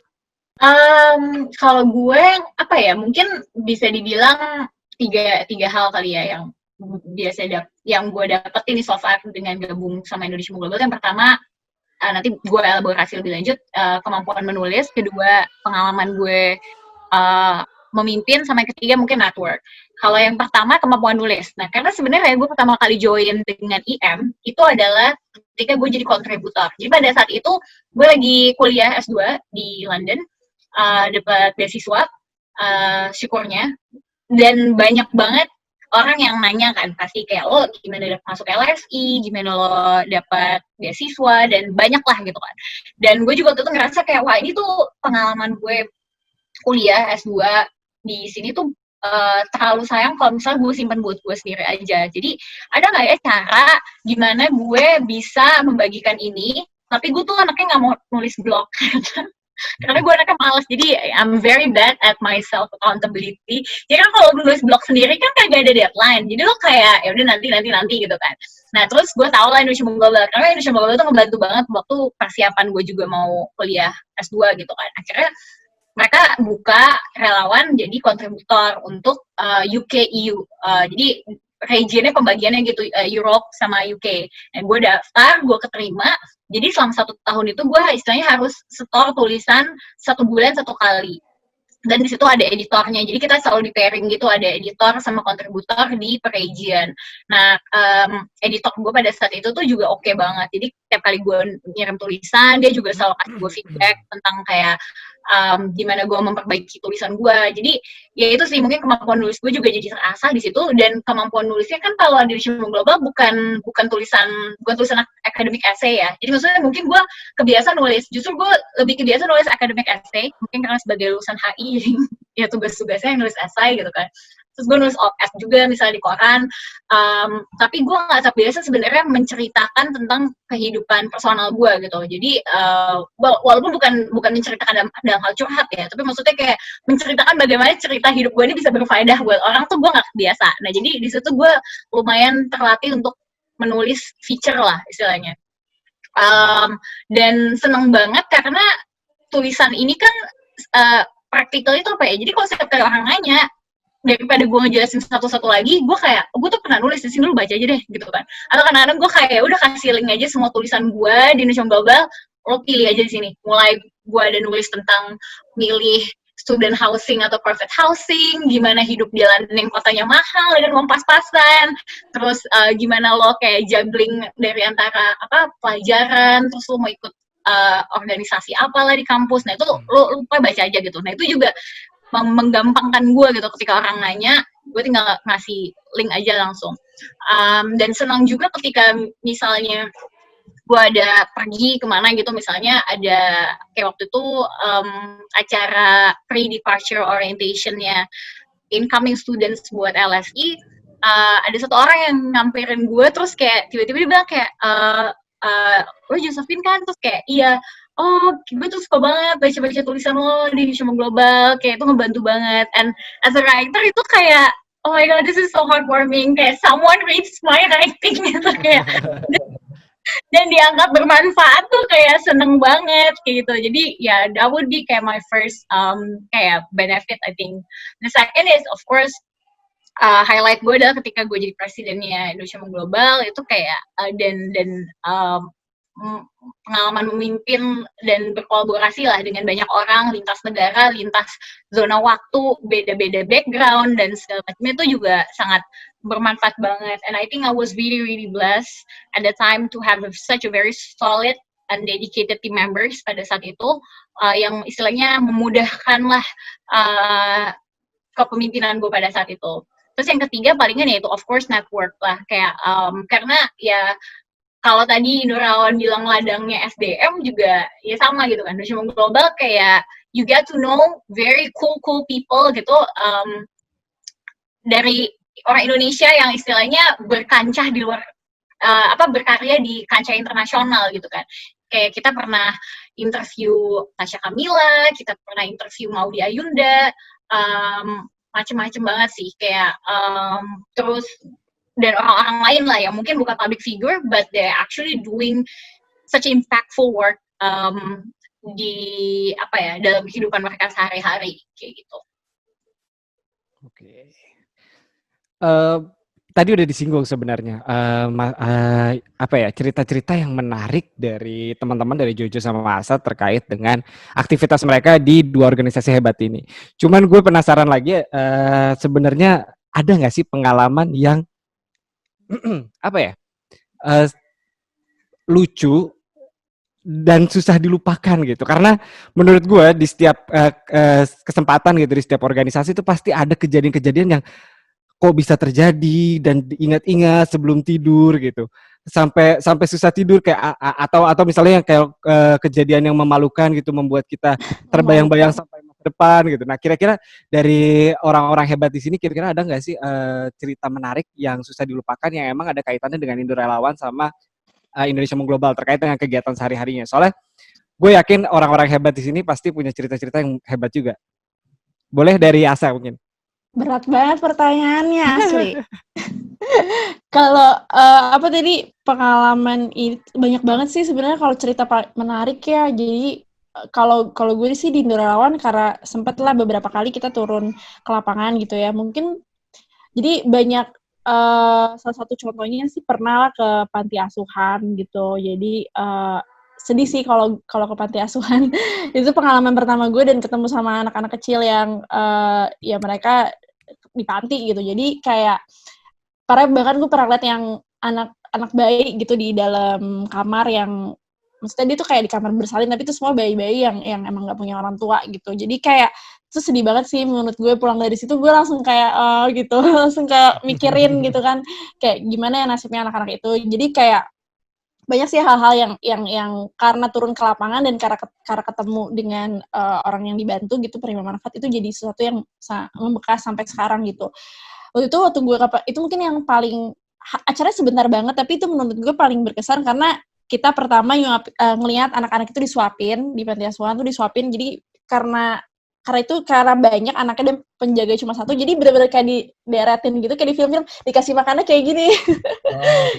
Kalau gue mungkin bisa dibilang tiga hal kali ya yang yang gue dapetin so far dengan gabung sama Indonesia Global. Yang pertama, nanti gue elaborasi lebih lanjut, kemampuan menulis. Kedua, pengalaman gue memimpin. Sama yang ketiga mungkin network. Kalau yang pertama, kemampuan nulis. Nah, karena sebenarnya gue pertama kali join dengan IM itu adalah ketika gue jadi kontributor. Jadi pada saat itu gue lagi kuliah S2 di London, dapat beasiswa, syukurnya, dan banyak banget orang yang nanya kan, pasti kayak lo gimana masuk LSI, gimana lo dapat beasiswa, dan banyak lah gitu kan. Dan gue juga waktu itu ngerasa kayak wah ini tuh pengalaman gue kuliah S2 di sini tuh terlalu sayang kalau misalnya gue simpan buat gue sendiri aja. Jadi ada nggak ya cara gimana gue bisa membagikan ini, tapi gue tuh anaknya nggak mau nulis blog karena gue anaknya malas. Jadi I'm very bad at my self accountability. Jadi kan kalau nulis blog sendiri kan kagak ada deadline, jadi lo kayak ya udah nanti gitu kan. Nah terus gue tau lah Indonesia Global, karena Indonesia Global itu ngebantu banget waktu persiapan gue juga mau kuliah S2 gitu kan. Akhirnya mereka buka relawan jadi kontributor untuk UK EU. Jadi regionnya pembagiannya gitu, Europe sama UK. Nah, gue daftar, gue keterima. Jadi selama 1 tahun itu gue istilahnya harus setor tulisan 1 bulan 1 kali. Dan di situ ada editornya, jadi kita selalu di pairing gitu, ada editor sama kontributor di per region. Nah, editor gue pada saat itu tuh juga oke banget, jadi tiap kali gue ngirim tulisan, dia juga selalu kasih gue feedback tentang kayak gimana gue memperbaiki tulisan gue. Jadi ya itu sih, mungkin kemampuan nulis gue juga jadi terasah di situ. Dan kemampuan nulisnya kan kalau di Indonesia Global bukan tulisan akademik essay ya. Jadi maksudnya mungkin gue kebiasaan nulis, justru gue lebih kebiasaan nulis akademik essay, mungkin karena sebagai lulusan HI ya tugas-tugasnya yang nulis essay gitu kan. Terus gue nulis op-ed juga misalnya di koran, tapi gue nggak terbiasa sebenarnya menceritakan tentang kehidupan personal gue gitu. Jadi walaupun bukan menceritakan dalam hal curhat ya, tapi maksudnya kayak menceritakan bagaimana cerita hidup gue ini bisa berfaedah buat orang tuh gue nggak biasa. Nah jadi di situ gue lumayan terlatih untuk menulis feature lah istilahnya, dan seneng banget karena tulisan ini kan praktikal itu apa ya, jadi kalau setiap kali orang nanya, daripada gue ngejelasin satu-satu lagi, gue kayak, gue tuh pernah nulis di sini, lu baca aja deh gitu kan. Atau kadang-kadang gue kayak udah kasih link aja semua tulisan gue di Indonesia Global, lo pilih aja di sini. Mulai gue ada nulis tentang milih student housing atau private housing, gimana hidup di London yang kotanya mahal dengan uang pas-pasan, terus gimana lo kayak juggling dari antara pelajaran, terus lo mau ikut organisasi apalah di kampus. Nah itu lo lupa baca aja gitu. Nah itu juga menggampangkan gue gitu, ketika orang nanya gue tinggal ngasih link aja langsung. Dan senang juga ketika misalnya gue ada pergi kemana gitu, misalnya ada kayak waktu itu acara pre-departure orientation-nya incoming students buat LSI, ada satu orang yang ngampirin gue, terus kayak tiba-tiba dia bilang kayak lo Josephine kan, terus kayak iya, oh gue tuh suka banget baca-baca tulisan lo di Indonesia Global, kayak itu ngebantu banget. And as a writer itu kayak, oh my god, this is so heartwarming, kayak someone reads my writing gitu, kayak dan dianggap bermanfaat tuh kayak seneng banget kayak gitu. Jadi ya that would be kayak my first kayak benefit I think. The second is of course highlight gue adalah ketika gue jadi presidennya Indonesia Global, itu kayak dan pengalaman memimpin dan berkolaborasi lah dengan banyak orang, lintas negara, lintas zona waktu, beda-beda background dan segala macamnya, itu juga sangat bermanfaat banget. And I think I was really blessed at the time to have such a very solid and dedicated team members pada saat itu, yang istilahnya memudahkan lah kepemimpinan gue pada saat itu. Terus yang ketiga palingan ya itu of course network lah, kayak karena ya kalau tadi Nurawan bilang ladangnya SDM juga ya sama gitu kan. Indonesia Global kayak you get to know very cool people gitu, dari orang Indonesia yang istilahnya berkancah di luar berkarya di kancah internasional gitu kan. Kayak kita pernah interview Tasya Kamila, kita pernah interview Maudy Ayunda, macem-macem banget sih kayak terus dan orang-orang lain lah yang mungkin bukan public figure but they're actually doing such impactful work di dalam kehidupan mereka sehari-hari kayak gitu. Oke. Tadi udah disinggung sebenarnya cerita-cerita yang menarik dari teman-teman dari Jojo sama Masa terkait dengan aktivitas mereka di 2 organisasi hebat ini. Cuman gue penasaran lagi, sebenarnya ada nggak sih pengalaman yang lucu dan susah dilupakan gitu? Karena menurut gue di setiap kesempatan gitu, di setiap organisasi itu pasti ada kejadian-kejadian yang kok bisa terjadi dan diingat-ingat sebelum tidur gitu, sampai susah tidur kayak atau misalnya yang kayak kejadian yang memalukan gitu, membuat kita terbayang-bayang sampai masa depan gitu. Nah kira-kira dari orang-orang hebat di sini kira-kira ada nggak sih cerita menarik yang susah dilupakan yang emang ada kaitannya dengan Indo Relawan sama Indonesia Global terkait dengan kegiatan sehari-harinya? Soalnya gue yakin orang-orang hebat di sini pasti punya cerita-cerita yang hebat juga. Boleh dari Asa mungkin. Berat banget pertanyaannya asli. Kalau tadi pengalaman itu banyak banget sih sebenarnya kalau cerita menarik ya. Jadi kalau gue sih di Indo Relawan karena sempet lah beberapa kali kita turun ke lapangan gitu ya. Mungkin jadi banyak salah satu contohnya sih pernah lah ke panti asuhan gitu. Jadi sedih sih kalau ke panti asuhan. Itu pengalaman pertama gue dan ketemu sama anak-anak kecil yang ya mereka di panti gitu. Jadi kayak bahkan gue pernah lihat yang anak bayi gitu di dalam kamar yang maksudnya dia tuh kayak di kamar bersalin tapi itu semua bayi-bayi yang emang gak punya orang tua gitu. Jadi kayak itu sedih banget sih menurut gue. Pulang dari situ gue langsung kayak gitu langsung kayak mikirin gitu kan kayak gimana ya nasibnya anak-anak itu. Jadi kayak banyak sih hal-hal yang karena turun ke lapangan dan karena ketemu dengan orang yang dibantu gitu penerima manfaat itu jadi sesuatu yang membekas sampai sekarang gitu. Waktu gue itu mungkin yang paling acaranya sebentar banget tapi itu menurut gue paling berkesan karena kita pertama ngelihat anak-anak itu disuapin di panti asuhan tuh disuapin. Jadi karena banyak anaknya dan penjaga cuma satu, jadi benar-benar kayak dideretin gitu, kayak di film-film dikasih makannya kayak gini,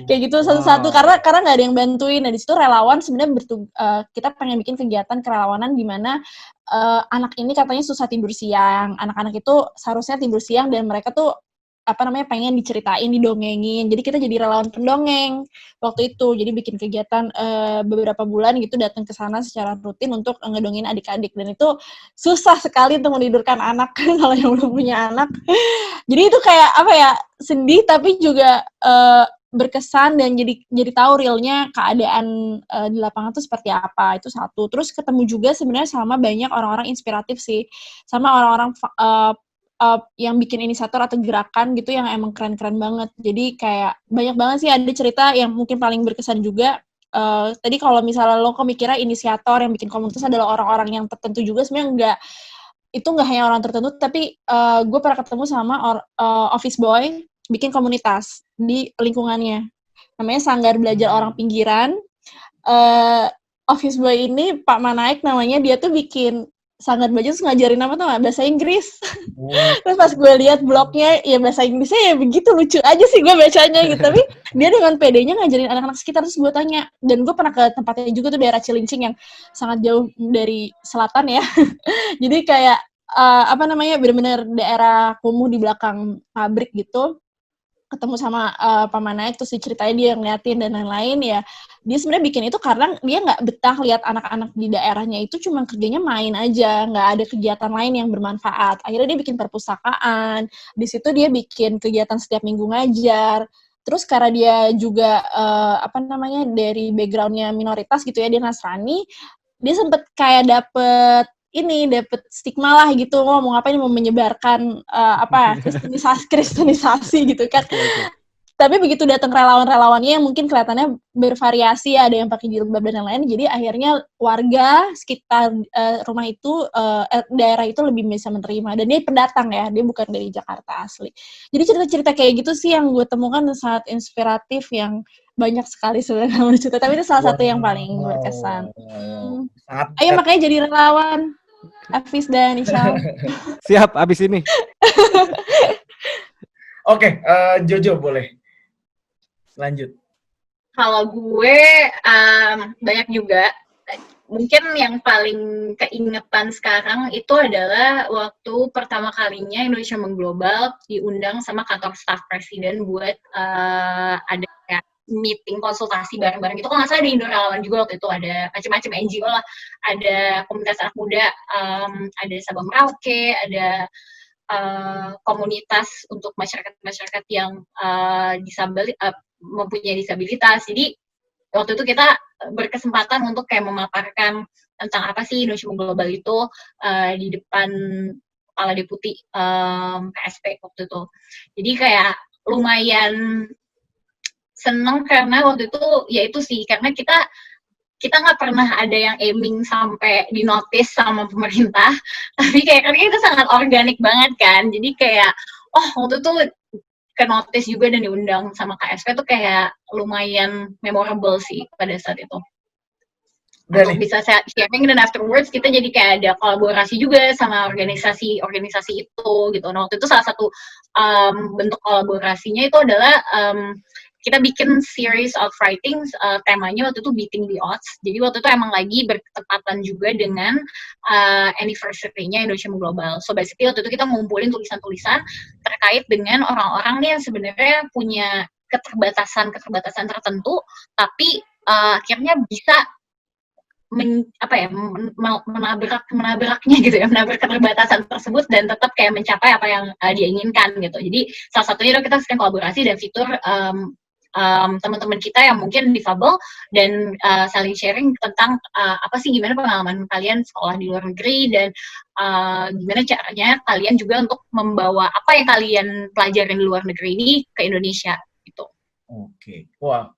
kayak gitu satu-satu karena nggak ada yang bantuin. Nah di situ relawan sebenarnya kita pengen bikin kegiatan kerelawanan di mana anak ini katanya susah tidur siang, anak-anak itu seharusnya tidur siang dan mereka tuh pengen diceritain, didongengin. Jadi kita jadi relawan pendongeng waktu itu. Jadi bikin kegiatan beberapa bulan gitu datang ke sana secara rutin untuk ngedongengin adik-adik dan itu susah sekali untuk menidurkan anak kalau yang belum punya anak. Jadi itu kayak sedih tapi juga berkesan dan jadi tahu realnya keadaan di lapangan itu seperti apa. Itu satu. Terus ketemu juga sebenarnya sama banyak orang-orang inspiratif sih. Sama orang-orang yang bikin inisiator atau gerakan gitu yang emang keren-keren banget. Jadi kayak banyak banget sih ada cerita yang mungkin paling berkesan juga. Tadi kalau misalnya lo mikirnya inisiator yang bikin komunitas adalah orang-orang yang tertentu juga, sebenarnya nggak hanya orang tertentu, tapi gue pernah ketemu sama office boy bikin komunitas di lingkungannya. Namanya Sanggar Belajar Orang Pinggiran. Office boy ini Pak Manaik namanya, dia tuh bikin Sanggar Belajar terus ngajarin bahasa Inggris. Terus pas gue lihat blognya ya bahasa Inggrisnya ya begitu lucu aja sih gue bacanya gitu. Tapi dia dengan PD-nya ngajarin anak-anak sekitar. Terus gue tanya, dan gue pernah ke tempatnya juga tuh daerah Cilincing yang sangat jauh dari selatan ya. Jadi kayak benar-benar daerah kumuh di belakang pabrik gitu. Ketemu sama Pak Manaik terus diceritain dia ngeliatin dan lain-lain ya. Dia sebenarnya bikin itu karena dia nggak betah lihat anak-anak di daerahnya itu cuma kerjanya main aja, nggak ada kegiatan lain yang bermanfaat. Akhirnya dia bikin perpustakaan, di situ dia bikin kegiatan setiap minggu ngajar. Terus karena dia juga dari background-nya minoritas gitu ya, dia Nasrani, dia sempet kayak dapet stigma lah gitu, ngomong apa ini mau menyebarkan kristenisasi gitu kan. Tapi begitu datang relawan-relawannya yang mungkin kelihatannya bervariasi, ada yang pakai jilbab dan lain-lain, jadi akhirnya warga sekitar rumah itu, daerah itu lebih bisa menerima. Dan dia pendatang ya, dia bukan dari Jakarta asli. Jadi cerita-cerita kayak gitu sih yang gue temukan sangat inspiratif, yang banyak sekali sebenarnya menurut cerita, tapi itu salah satu yang paling berkesan. Ayo makanya jadi relawan. Hafiz dan Isham. Siap, abis ini. Oke, Jojo boleh. Lanjut. Kalau gue banyak juga. Mungkin yang paling keingetan sekarang itu adalah waktu pertama kalinya Indonesia Mengglobal diundang sama kantor staf presiden buat ada kayak meeting konsultasi bareng-bareng gitu. Kalau nggak salah di Indo Relawan juga waktu itu ada macam-macam NGO lah, ada komunitas anak muda, ada Sabang Merauke, ada komunitas untuk masyarakat yang mempunyai disabilitas. Jadi waktu itu kita berkesempatan untuk kayak memaparkan tentang apa sih Indonesia Mengglobal itu di depan Kepala Deputi PSP waktu itu. Jadi kayak lumayan seneng karena waktu itu ya itu sih, karena kita nggak pernah ada yang aiming sampai di notice sama pemerintah, tapi kayak karena itu sangat organik banget kan, jadi kayak waktu itu ke notice juga dan diundang sama KSP tuh kayak lumayan memorable sih pada saat itu. Untuk bisa sharing dan afterwards kita jadi kayak ada kolaborasi juga sama organisasi itu gitu. Nah waktu itu salah satu bentuk kolaborasinya itu adalah kita bikin series of writings, temanya waktu itu Beating the Odds. Jadi waktu itu emang lagi bertepatan juga dengan anniversary-nya Indonesia Mengglobal. So basically waktu itu kita ngumpulin tulisan-tulisan terkait dengan orang-orang nih yang sebenarnya punya keterbatasan tertentu, tapi akhirnya bisa menabraknya gitu ya, menabrak keterbatasan tersebut dan tetap kayak mencapai apa yang dia inginkan gitu. Jadi salah satunya kita sedang kolaborasi dan fitur teman-teman kita yang mungkin difabel dan saling sharing tentang apa sih, gimana pengalaman kalian sekolah di luar negeri dan gimana caranya kalian juga untuk membawa apa yang kalian pelajarin di luar negeri ini ke Indonesia gitu. Oke, wah.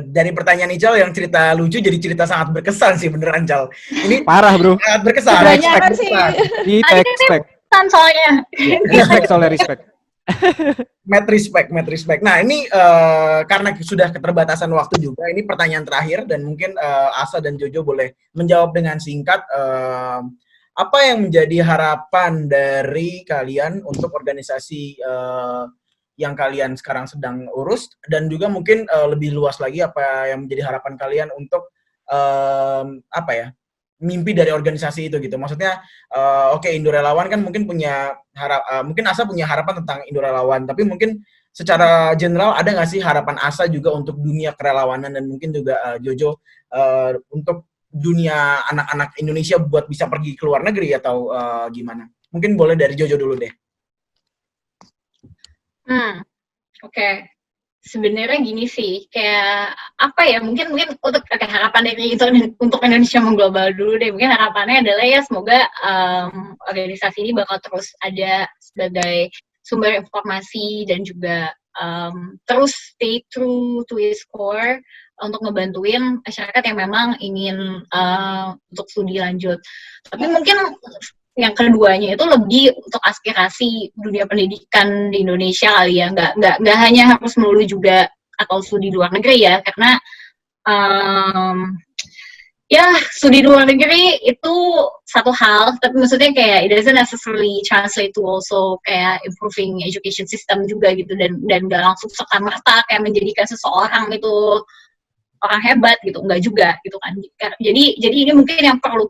Dari pertanyaan Ical yang cerita lucu jadi cerita sangat berkesan sih, beneran Cal. Ini Parah bro. sangat berkesan. Kebanyakan sih. Kita expect. Soalnya. Respect soalnya respect. Mad respect. Nah ini karena sudah keterbatasan waktu juga, ini pertanyaan terakhir dan mungkin Asa dan Jojo boleh menjawab dengan singkat. Apa yang menjadi harapan dari kalian untuk organisasi yang kalian sekarang sedang urus, dan juga mungkin lebih luas lagi apa yang menjadi harapan kalian untuk mimpi dari organisasi itu gitu. Maksudnya Indo Relawan kan mungkin punya mungkin Asa punya harapan tentang Indo Relawan, tapi mungkin secara general ada nggak sih harapan Asa juga untuk dunia kerelawanan, dan mungkin juga Jojo untuk dunia anak-anak Indonesia buat bisa pergi ke luar negeri atau gimana? Mungkin boleh dari Jojo dulu deh. Oke. Sebenarnya gini sih, kayak apa ya, mungkin untuk harapan dari itu untuk Indonesia Mengglobal dulu deh. Mungkin harapannya adalah ya semoga organisasi ini bakal terus ada sebagai sumber informasi dan juga terus stay true to its core untuk ngebantuin masyarakat yang memang ingin untuk studi lanjut. Tapi mungkin yang keduanya itu lebih untuk aspirasi dunia pendidikan di Indonesia kali ya, nggak hanya harus melulu juga atau studi luar negeri ya, karena studi luar negeri itu satu hal, tapi maksudnya kayak it doesn't necessarily translate to also kayak improving education system juga gitu, dan nggak langsung serta-merta kayak menjadikan seseorang itu orang hebat gitu, nggak juga gitu kan. Jadi ini mungkin yang perlu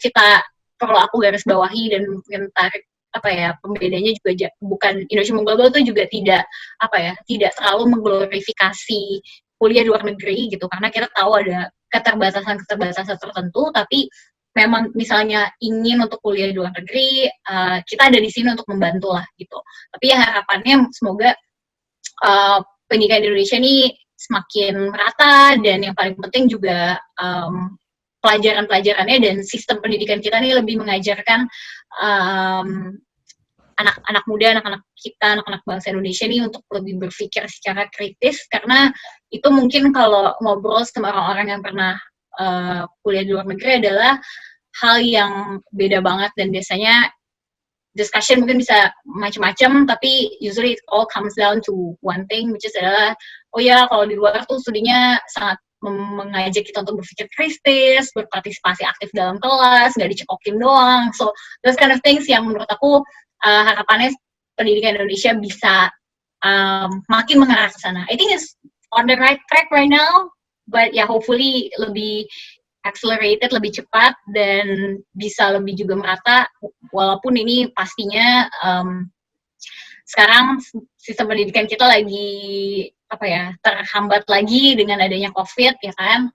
aku garis bawahi dan mungkin tarik pembedanya juga bukan Indonesia Mengglobal itu juga tidak terlalu mengglorifikasi kuliah di luar negeri gitu, karena kita tahu ada keterbatasan tertentu, tapi memang misalnya ingin untuk kuliah di luar negeri, kita ada di sini untuk membantu lah gitu. Tapi ya harapannya semoga pendidikan di Indonesia ini semakin merata, dan yang paling penting juga pelajaran-pelajarannya dan sistem pendidikan kita ini lebih mengajarkan anak-anak muda, anak-anak kita, anak-anak bangsa Indonesia ini untuk lebih berpikir secara kritis, karena itu mungkin kalau ngobrol sama orang-orang yang pernah kuliah di luar negeri adalah hal yang beda banget, dan biasanya discussion mungkin bisa macam-macam, tapi usually it all comes down to one thing, which is adalah kalau di luar tuh studinya sangat mengajak kita untuk berpikir kritis, berpartisipasi aktif dalam kelas, nggak dicekokin doang. So those kind of things yang menurut aku harapannya pendidikan Indonesia bisa makin mengarah ke sana. I think it's on the right track right now, but hopefully lebih accelerated, lebih cepat, dan bisa lebih juga merata, walaupun ini pastinya sekarang sistem pendidikan kita lagi terhambat lagi dengan adanya COVID ya kan,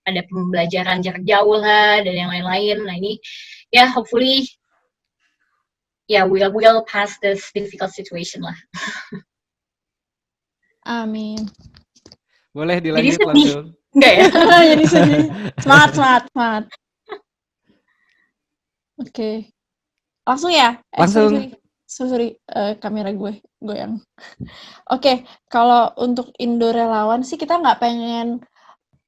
ada pembelajaran jarak jauh lah dan yang lain-lain. Nah ini hopefully we'll pass this difficult situation lah. Amin. Boleh dilanjut langsung. Enggak ya? Jadi sedih. Semangat. Oke. Langsung ya? Langsung. Sorry, kamera gue goyang. Oke, kalau untuk Indo Relawan sih kita nggak pengen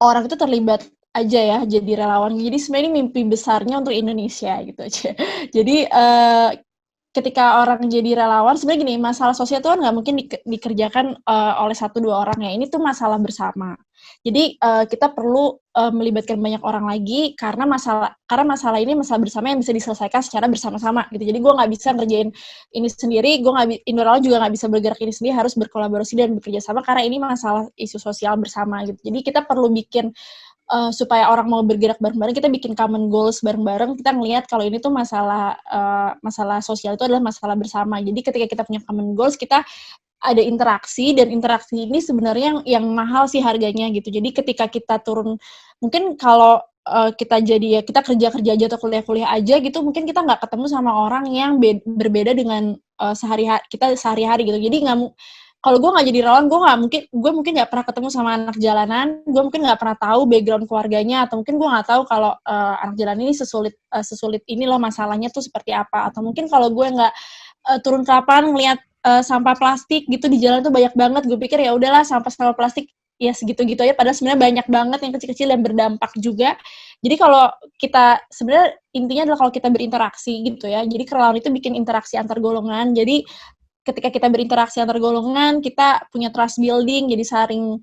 orang itu terlibat aja ya jadi relawan. Jadi sebenarnya ini mimpi besarnya untuk Indonesia gitu aja. Jadi ketika orang jadi relawan, sebenarnya gini, masalah sosial itu kan nggak mungkin dikerjakan oleh 1-2 orang ya. Ini tuh masalah bersama. Jadi kita perlu melibatkan banyak orang lagi karena masalah ini masalah bersama yang bisa diselesaikan secara bersama-sama gitu. Jadi gue nggak bisa ngerjain ini sendiri, Indorelawan juga nggak bisa bergerak ini sendiri, harus berkolaborasi dan bekerja sama karena ini masalah isu sosial bersama gitu. Jadi kita perlu bikin supaya orang mau bergerak bareng-bareng, kita bikin common goals bareng-bareng, kita ngelihat kalau ini tuh masalah sosial itu adalah masalah bersama. Jadi ketika kita punya common goals, kita ada interaksi, dan interaksi ini sebenarnya yang mahal sih harganya gitu. Jadi ketika kita turun, mungkin kalau kita kerja-kerja aja atau kuliah-kuliah aja gitu, mungkin kita nggak ketemu sama orang yang berbeda dengan sehari-hari gitu. Jadi kalau gue nggak jadi relawan, gue mungkin nggak pernah ketemu sama anak jalanan, gue mungkin nggak pernah tahu background keluarganya, atau mungkin gue nggak tahu kalau anak jalanan ini sesulit ini loh masalahnya tuh seperti apa, atau mungkin kalau gue nggak turun ke lapangan ngelihat sampah plastik gitu di jalan tuh banyak banget, gue pikir ya udahlah sampah plastik ya segitu-gitu aja, padahal sebenarnya banyak banget yang kecil-kecil yang berdampak juga. Jadi kalau kita, sebenarnya intinya adalah kalau kita berinteraksi gitu ya, jadi kerelawan itu bikin interaksi antar golongan, jadi ketika kita berinteraksi antar golongan, kita punya trust building, jadi saling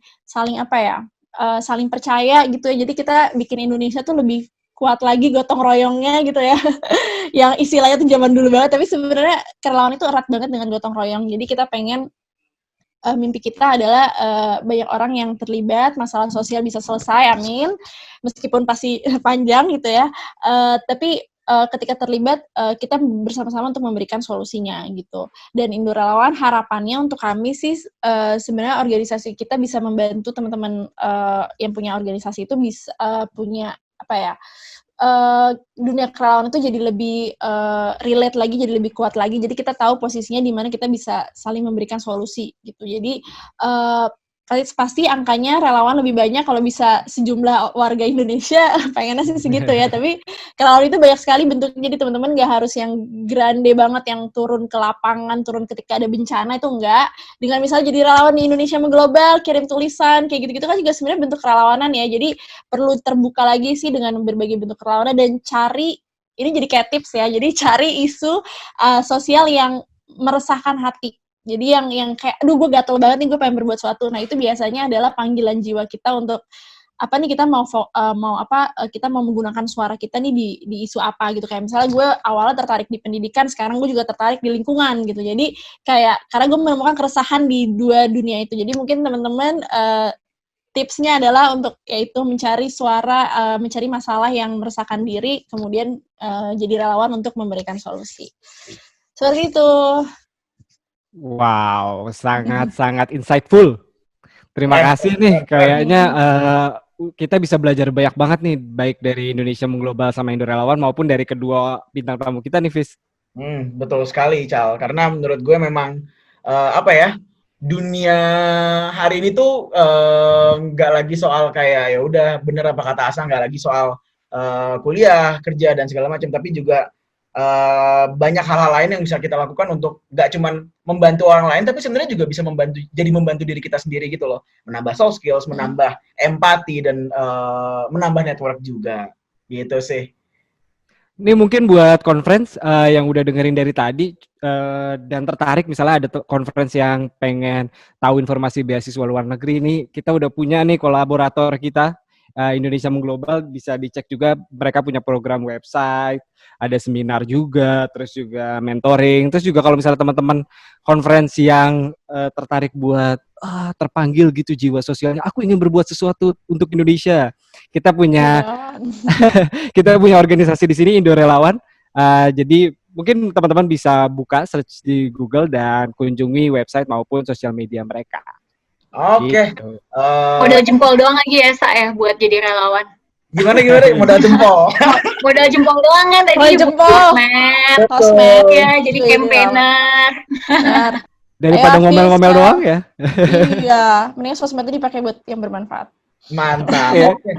percaya gitu ya. Jadi kita bikin Indonesia tuh lebih kuat lagi gotong royongnya gitu ya. Yang istilahnya tuh zaman dulu banget, tapi sebenarnya kerelawan itu erat banget dengan gotong royong. Jadi kita pengen mimpi kita adalah banyak orang yang terlibat, masalah sosial bisa selesai, amin. Meskipun pasti panjang gitu ya. Tapi ketika terlibat, kita bersama-sama untuk memberikan solusinya gitu. Dan Indorelawan harapannya untuk kami sih sebenarnya organisasi kita bisa membantu teman-teman yang punya organisasi itu bisa punya dunia kerelawan itu jadi lebih relate lagi, jadi lebih kuat lagi. Jadi kita tahu posisinya di mana kita bisa saling memberikan solusi gitu. Jadi pasti angkanya relawan lebih banyak kalau bisa sejumlah warga Indonesia, pengennya sih segitu ya, tapi relawan itu banyak sekali bentuknya, jadi teman-teman nggak harus yang grande banget, yang turun ke lapangan, turun ketika ada bencana, itu enggak. Dengan misalnya jadi relawan di Indonesia Mengglobal, kirim tulisan, kayak gitu-gitu kan juga sebenarnya bentuk relawanan ya, jadi perlu terbuka lagi sih dengan berbagai bentuk relawanan, dan cari, ini jadi kayak tips ya, jadi cari isu sosial yang meresahkan hati. Jadi yang kayak, aduh gue gatel banget nih, gue pengen berbuat sesuatu. Nah itu biasanya adalah panggilan jiwa kita untuk kita mau menggunakan suara kita nih di isu apa gitu. Kayak misalnya gue awalnya tertarik di pendidikan, sekarang gue juga tertarik di lingkungan gitu. Jadi kayak karena gue menemukan keresahan di dua dunia itu. Jadi mungkin teman-teman tipsnya adalah untuk yaitu mencari suara, mencari masalah yang meresahkan diri, kemudian jadi relawan untuk memberikan solusi. Seperti itu. Wow, sangat insightful. Terima kasih nih, kayaknya kita bisa belajar banyak banget nih, baik dari Indonesia Mengglobal sama Indorelawan maupun dari kedua bintang tamu kita nih, Fis. Betul sekali, Cal. Karena menurut gue memang dunia hari ini tuh nggak lagi soal kayak ya udah bener apa kata Asa, nggak lagi soal kuliah, kerja dan segala macam, tapi juga banyak hal-hal lain yang bisa kita lakukan untuk nggak cuman membantu orang lain, tapi sebenarnya juga bisa membantu diri kita sendiri gitu loh, menambah soft skills, menambah empati, dan menambah network juga gitu sih. Ini mungkin buat conference yang udah dengerin dari tadi dan tertarik, misalnya ada conference yang pengen tahu informasi beasiswa luar negeri, ini kita udah punya nih kolaborator kita, Indonesia Mengglobal, bisa dicek juga, mereka punya program website, ada seminar juga, terus juga mentoring, terus juga kalau misalnya teman-teman conference yang tertarik buat terpanggil gitu jiwa sosialnya, aku ingin berbuat sesuatu untuk Indonesia, kita punya organisasi di sini, Indorelawan. Jadi mungkin teman-teman bisa buka search di Google dan kunjungi website maupun sosial media mereka. Oke. Gitu. Modal jempol doang aja ya, Sa, ya, buat jadi relawan. Gimana modal jempol? Modal jempol doang kan tadi, sosmed ya, jadi campaigner. Daripada ngomel-ngomel doang ya. Iya, mending sosmednya dipakai buat yang bermanfaat. Mantap. Oke.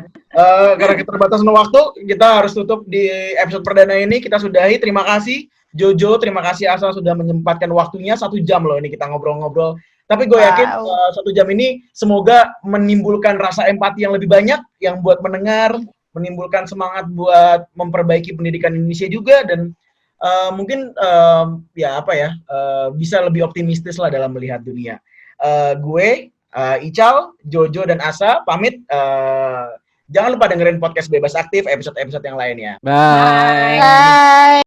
Karena keterbatasan waktu, kita harus tutup di episode perdana ini. Kita sudahi. Terima kasih Jojo, terima kasih Asa sudah menyempatkan waktunya. 1 jam loh ini kita ngobrol-ngobrol. Tapi gue yakin 1 jam ini semoga menimbulkan rasa empati yang lebih banyak, yang buat mendengar, menimbulkan semangat buat memperbaiki pendidikan Indonesia juga, dan mungkin ya apa ya, bisa lebih optimistis lah dalam melihat dunia. Gue, Ical, Jojo, dan Asa pamit. Jangan lupa dengerin podcast Bebas Aktif episode-episode yang lainnya. Bye. Bye.